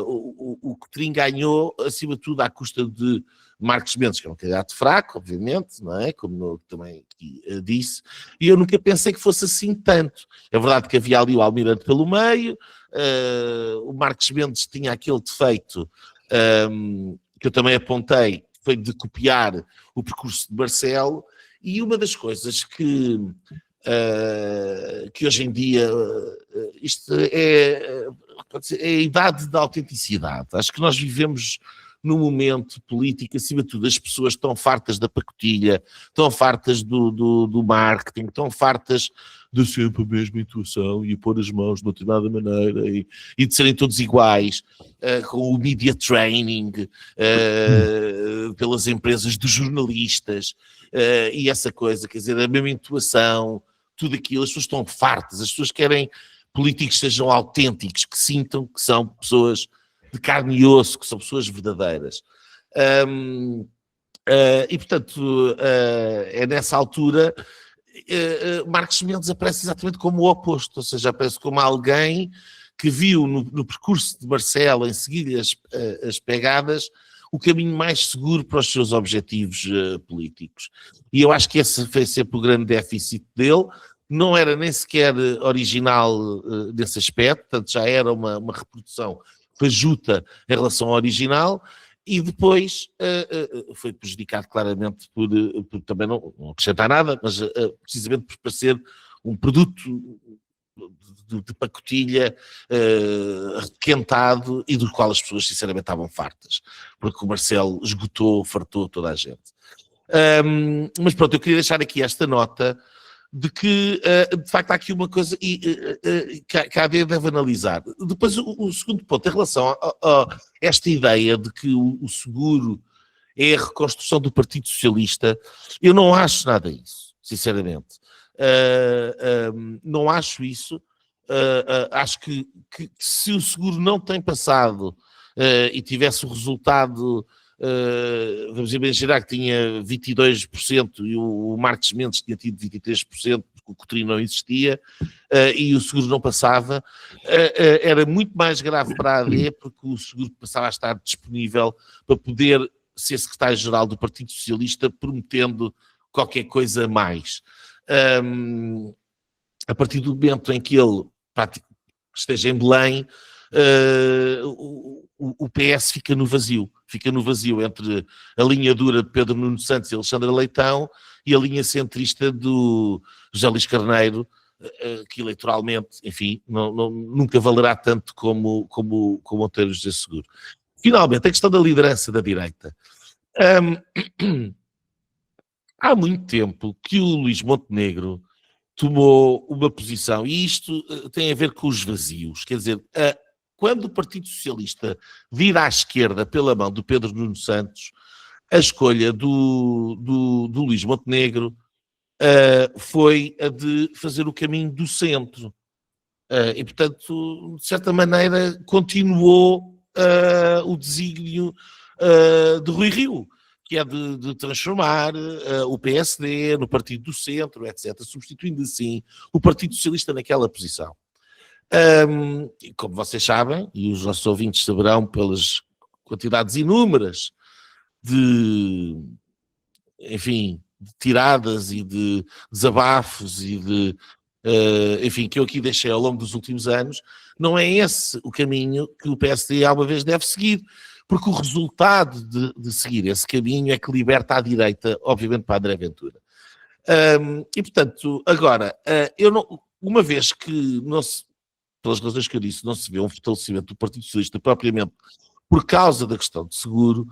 o Coutrinho ganhou, acima de tudo, à custa de Marcos Mendes, que é um candidato fraco, obviamente, não é? Como também aqui disse, e eu nunca pensei que fosse assim tanto. É verdade que havia ali o Almirante pelo meio, o Marcos Mendes tinha aquele defeito que eu também apontei, foi de copiar o percurso de Marcelo, e uma das coisas que hoje em dia isto é a idade da autenticidade. Acho que nós vivemos num momento político, acima de tudo, as pessoas estão fartas da pacotilha, estão fartas do marketing, estão fartas de sempre a mesma intuição e pôr as mãos de uma determinada maneira e de serem todos iguais, com o media training pelas empresas de jornalistas e essa coisa, quer dizer, a mesma intuação, tudo aquilo, as pessoas estão fartas, as pessoas querem políticos que sejam autênticos, que sintam que são pessoas de carne e osso, que são pessoas verdadeiras. E, portanto, é nessa altura, Marcos Mendes aparece exatamente como o oposto, ou seja, aparece como alguém que viu no percurso de Marcelo, em seguir as pegadas, o caminho mais seguro para os seus objetivos políticos. E eu acho que esse foi sempre o grande déficit dele. Não era nem sequer original nesse aspecto, portanto já era uma reprodução fajuta em relação ao original, e depois foi prejudicado claramente por também não acrescentar nada, mas precisamente por parecer um produto de pacotilha requentado e do qual as pessoas sinceramente estavam fartas, porque o Marcelo fartou toda a gente. Mas pronto, eu queria deixar aqui esta nota de que, de facto, há aqui uma coisa que a AD deve analisar. Depois, o segundo ponto, em relação a esta ideia de que o seguro é a reconstrução do Partido Socialista, eu não acho nada isso, sinceramente. Não acho isso. Acho que se o seguro não tem passado e tivesse o resultado... vamos imaginar que tinha 22% e o Marcos Mendes tinha tido 23%, porque o Coutrinho não existia, e o seguro não passava, era muito mais grave para a AD, porque o seguro passava a estar disponível para poder ser secretário-geral do Partido Socialista, prometendo qualquer coisa mais. A partir do momento em que ele esteja em Belém, o PS fica no vazio entre a linha dura de Pedro Nuno Santos e Alexandre Leitão e a linha centrista do José Luís Carneiro, que eleitoralmente, enfim, nunca valerá tanto como o ter o José Seguro. Finalmente, a questão da liderança da direita. Há muito tempo que o Luís Montenegro tomou uma posição, e isto tem a ver com os vazios, quer dizer, quando o Partido Socialista vira à esquerda pela mão do Pedro Nuno Santos, a escolha do Luís Montenegro foi a de fazer o caminho do centro. E, portanto, de certa maneira, continuou o desígnio de Rui Rio, que é de transformar o PSD no Partido do Centro, etc., substituindo assim o Partido Socialista naquela posição. Como vocês sabem, e os nossos ouvintes saberão pelas quantidades inúmeras de tiradas e de desabafos e de, enfim, que eu aqui deixei ao longo dos últimos anos, não é esse o caminho que o PSD alguma vez deve seguir, porque o resultado de seguir esse caminho é que liberta a direita, obviamente, para André Ventura. E, portanto, agora, uma vez que não se, pelas razões que eu disse, não se vê um fortalecimento do Partido Socialista propriamente por causa da questão de seguro,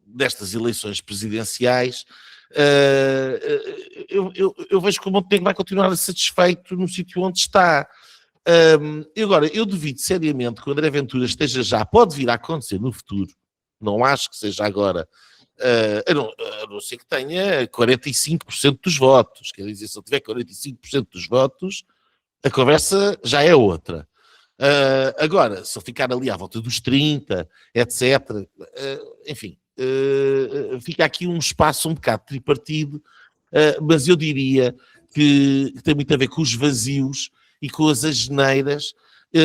destas eleições presidenciais, eu vejo que o Montenegro vai continuar satisfeito no sítio onde está. E agora, eu duvido seriamente que o André Ventura esteja já, pode vir a acontecer no futuro, não acho que seja agora, a não ser que tenha 45% dos votos, quer dizer, se ele tiver 45% dos votos, a conversa já é outra. Agora, se ele ficar ali à volta dos 30, etc., enfim, fica aqui um espaço um bocado tripartido, mas eu diria que tem muito a ver com os vazios e com as asneiras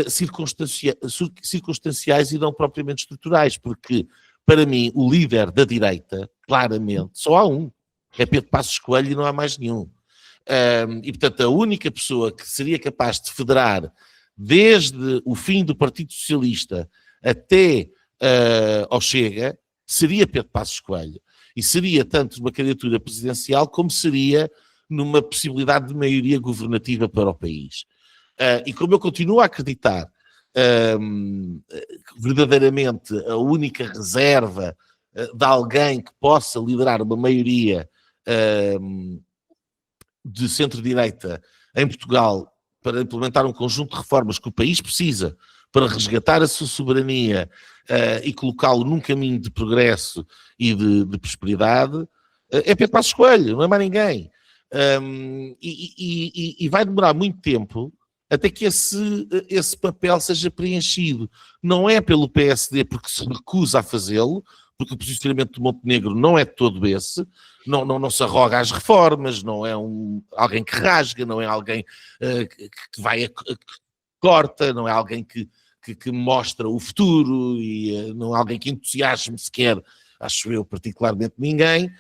circunstanciais e não propriamente estruturais, porque, para mim, o líder da direita, claramente, só há um, é Pedro Passos Coelho e não há mais nenhum. E, portanto, a única pessoa que seria capaz de federar desde o fim do Partido Socialista até ao Chega, seria Pedro Passos Coelho. E seria tanto numa candidatura presidencial como seria numa possibilidade de maioria governativa para o país. E como eu continuo a acreditar verdadeiramente a única reserva de alguém que possa liderar uma maioria de centro-direita em Portugal para implementar um conjunto de reformas que o país precisa para resgatar a sua soberania e colocá-lo num caminho de progresso e de prosperidade, é Pedro Passos Coelho, não é mais ninguém. E vai demorar muito tempo até que esse papel seja preenchido. Não é pelo PSD porque se recusa a fazê-lo, porque o posicionamento do Montenegro não é todo esse, não se arroga às reformas, não é alguém que rasga, não é alguém que vai que corta, não é alguém que mostra o futuro, e não é alguém que entusiasme sequer, acho eu, particularmente ninguém.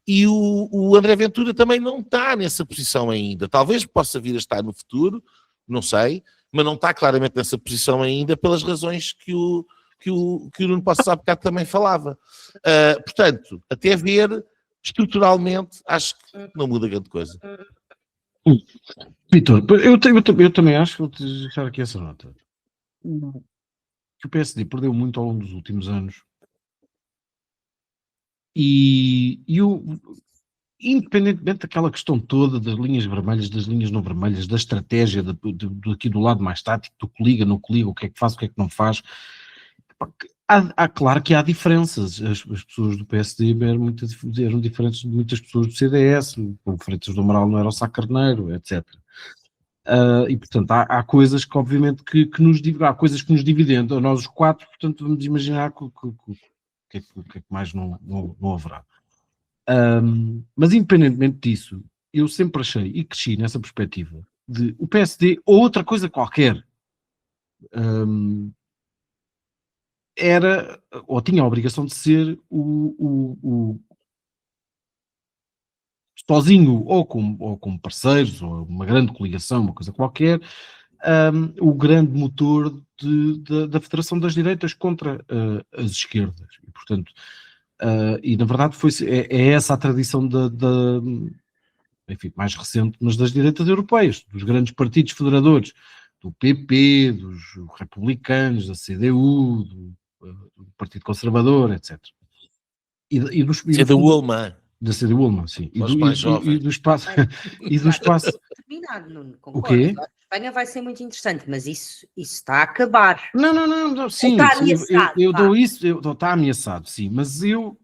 E o André Ventura também não está nessa posição ainda. Talvez possa vir a estar no futuro, não sei, mas não está claramente nessa posição ainda pelas razões que o Nuno Passos há bocado também falava. Portanto, até ver, estruturalmente, acho que não muda grande coisa. Vítor, eu também acho que vou deixar aqui essa nota. Que o PSD perdeu muito ao longo dos últimos anos. Independentemente daquela questão toda das linhas vermelhas, das linhas não vermelhas, da estratégia, aqui do lado mais tático, do que liga, não que liga, o que é que faz, o que é que não faz, claro que há diferenças. As pessoas do PSD eram diferentes de muitas pessoas do CDS, o Freitas do Amaral não era o Sá Carneiro, etc. E portanto há coisas que obviamente que nos dividem, há coisas que nos dividem a nós os quatro, portanto vamos imaginar o que é que mais não haverá. Mas independentemente disso, eu sempre achei e cresci nessa perspectiva de o PSD ou outra coisa qualquer era ou tinha a obrigação de ser o sozinho ou com parceiros ou uma grande coligação, uma coisa qualquer, o grande motor da Federação das Direitas contra as esquerdas. E, portanto, e na verdade é essa a tradição enfim, mais recente, mas das direitas europeias, dos grandes partidos federadores, do PP, dos republicanos, da CDU, do Partido Conservador, etc. CDU-Ulma. Da CDU-Ulma, sim. E do espaço... Terminado, Nuno, o quê? A Espanha vai ser muito interessante, mas isso está a acabar. Não, sim, está ameaçado, eu dou isso, está ameaçado, sim, mas eu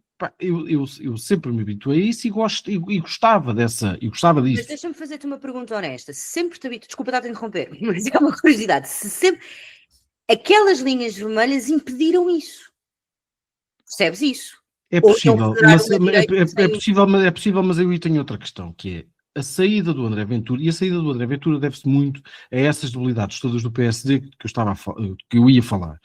sempre me habituei a isso e gostava disso. Mas deixa-me fazer-te uma pergunta honesta. Sempre te habituas, desculpa estar a interromper, mas é uma curiosidade, se sempre aquelas linhas vermelhas impediram isso. Percebes isso? É possível, é possível, mas eu tenho outra questão, que é a saída do André Ventura, e a saída do André Ventura deve-se muito a essas debilidades todas do PSD que eu ia falar.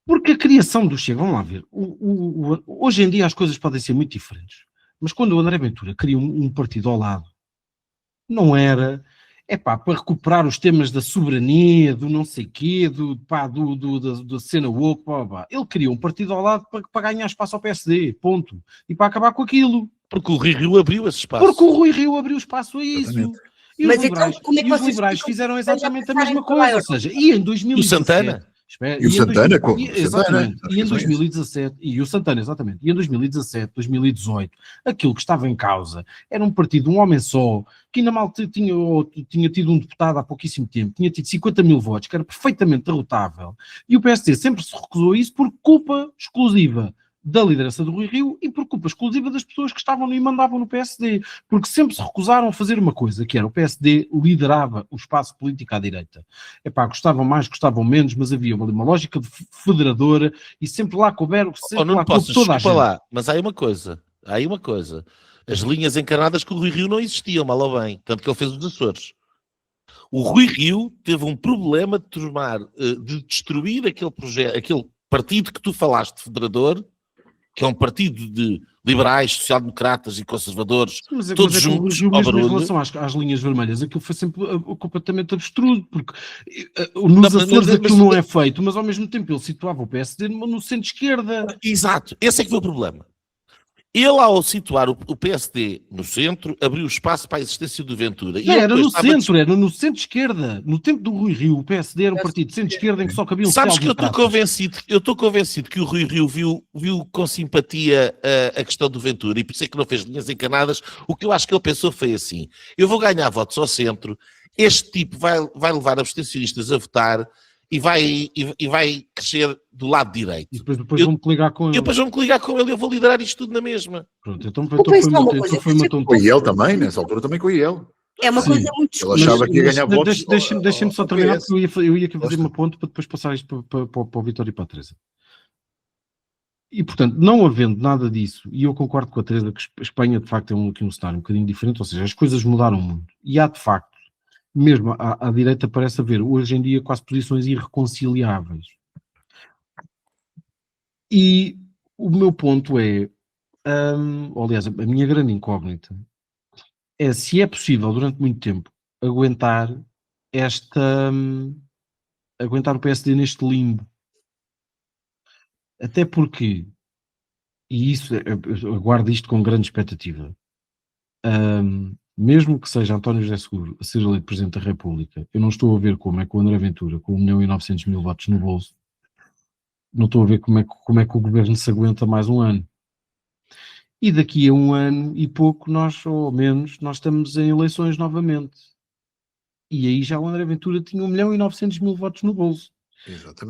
Porque a criação do Chega, vamos lá ver, hoje em dia as coisas podem ser muito diferentes, mas quando o André Ventura cria um partido ao lado, não era, para recuperar os temas da soberania, do não sei quê, da cena woke, ele criou um partido ao lado para ganhar espaço ao PSD, ponto, e para acabar com aquilo. Porque o Rui Rio abriu esse espaço. Porque o Rui Rio abriu espaço a isso. Mas então, como é que os liberais fizeram exatamente a mesma coisa, ou seja, e em 2017... O Santana? Espera, E o Santana, exatamente. Santana, E em 2017, e o Santana, exatamente. E em 2017, 2018, aquilo que estava em causa era um partido, um homem só, que ainda mal tinha tido um deputado há pouquíssimo tempo, tinha tido 50 mil votos, que era perfeitamente derrotável, e o PSD sempre se recusou a isso por culpa exclusiva da liderança do Rui Rio e por culpa exclusiva das pessoas que estavam e mandavam no PSD, porque sempre se recusaram a fazer uma coisa, que era o PSD liderava o espaço político à direita. Epá, gostavam mais, gostavam menos, mas havia uma lógica federadora e sempre lá couberam, sempre lá coube toda a gente. Lá, mas há aí uma coisa. As linhas encarnadas com o Rui Rio não existiam, mal ou bem, tanto que ele fez os Açores. O Rui Rio teve um problema de destruir aquele projeto, aquele partido que tu falaste, federador, que é um partido de liberais, social-democratas e conservadores, todos juntos, ao barulho. Em relação às linhas vermelhas, aquilo foi sempre completamente abstruso, porque nos Açores aquilo não é feito, mas ao mesmo tempo ele situava o PSD no centro-esquerda. Exato, esse é que foi o problema. Ele, ao situar o PSD no centro, abriu espaço para a existência do Ventura. Não, era no centro, era no centro-esquerda. No tempo do Rui Rio, o PSD era um partido de centro-esquerda em que só cabiam Sabes que eu estou convencido que o Rui Rio viu com simpatia a questão do Ventura e por isso é que não fez linhas encanadas. O que eu acho que ele pensou foi assim: eu vou ganhar votos ao centro, este tipo vai levar abstencionistas a votar e vai crescer do lado direito. E depois vão-me coligar com ele. E depois vão-me coligar com ele e eu vou liderar isto tudo na mesma. Pronto, então foi uma tonta. Com ele também, nessa altura também com ele. É uma coisa muito Ele achava que ia ganhar votos. Deixem-me só terminar, porque eu ia aqui fazer uma ponte para depois passar isto para o Vitório e para a Teresa. E, portanto, não havendo nada disso, e eu concordo com a Teresa que a Espanha, de facto, é aqui um cenário um bocadinho diferente, ou seja, as coisas mudaram muito. E há, de facto, mesmo à direita parece haver, hoje em dia, quase posições irreconciliáveis. E o meu ponto é, aliás, a minha grande incógnita é se é possível, durante muito tempo, aguentar o PSD neste limbo. Até porque, e isso, eu aguardo isto com grande expectativa, mesmo que seja António José Seguro a ser eleito Presidente da República, eu não estou a ver como é que o André Ventura, com 1.900.000 votos no bolso, não estou a ver como é que o governo se aguenta mais um ano. E daqui a um ano e pouco, ou menos, nós estamos em eleições novamente. E aí já o André Ventura tinha 1.900.000 votos no bolso. Exatamente.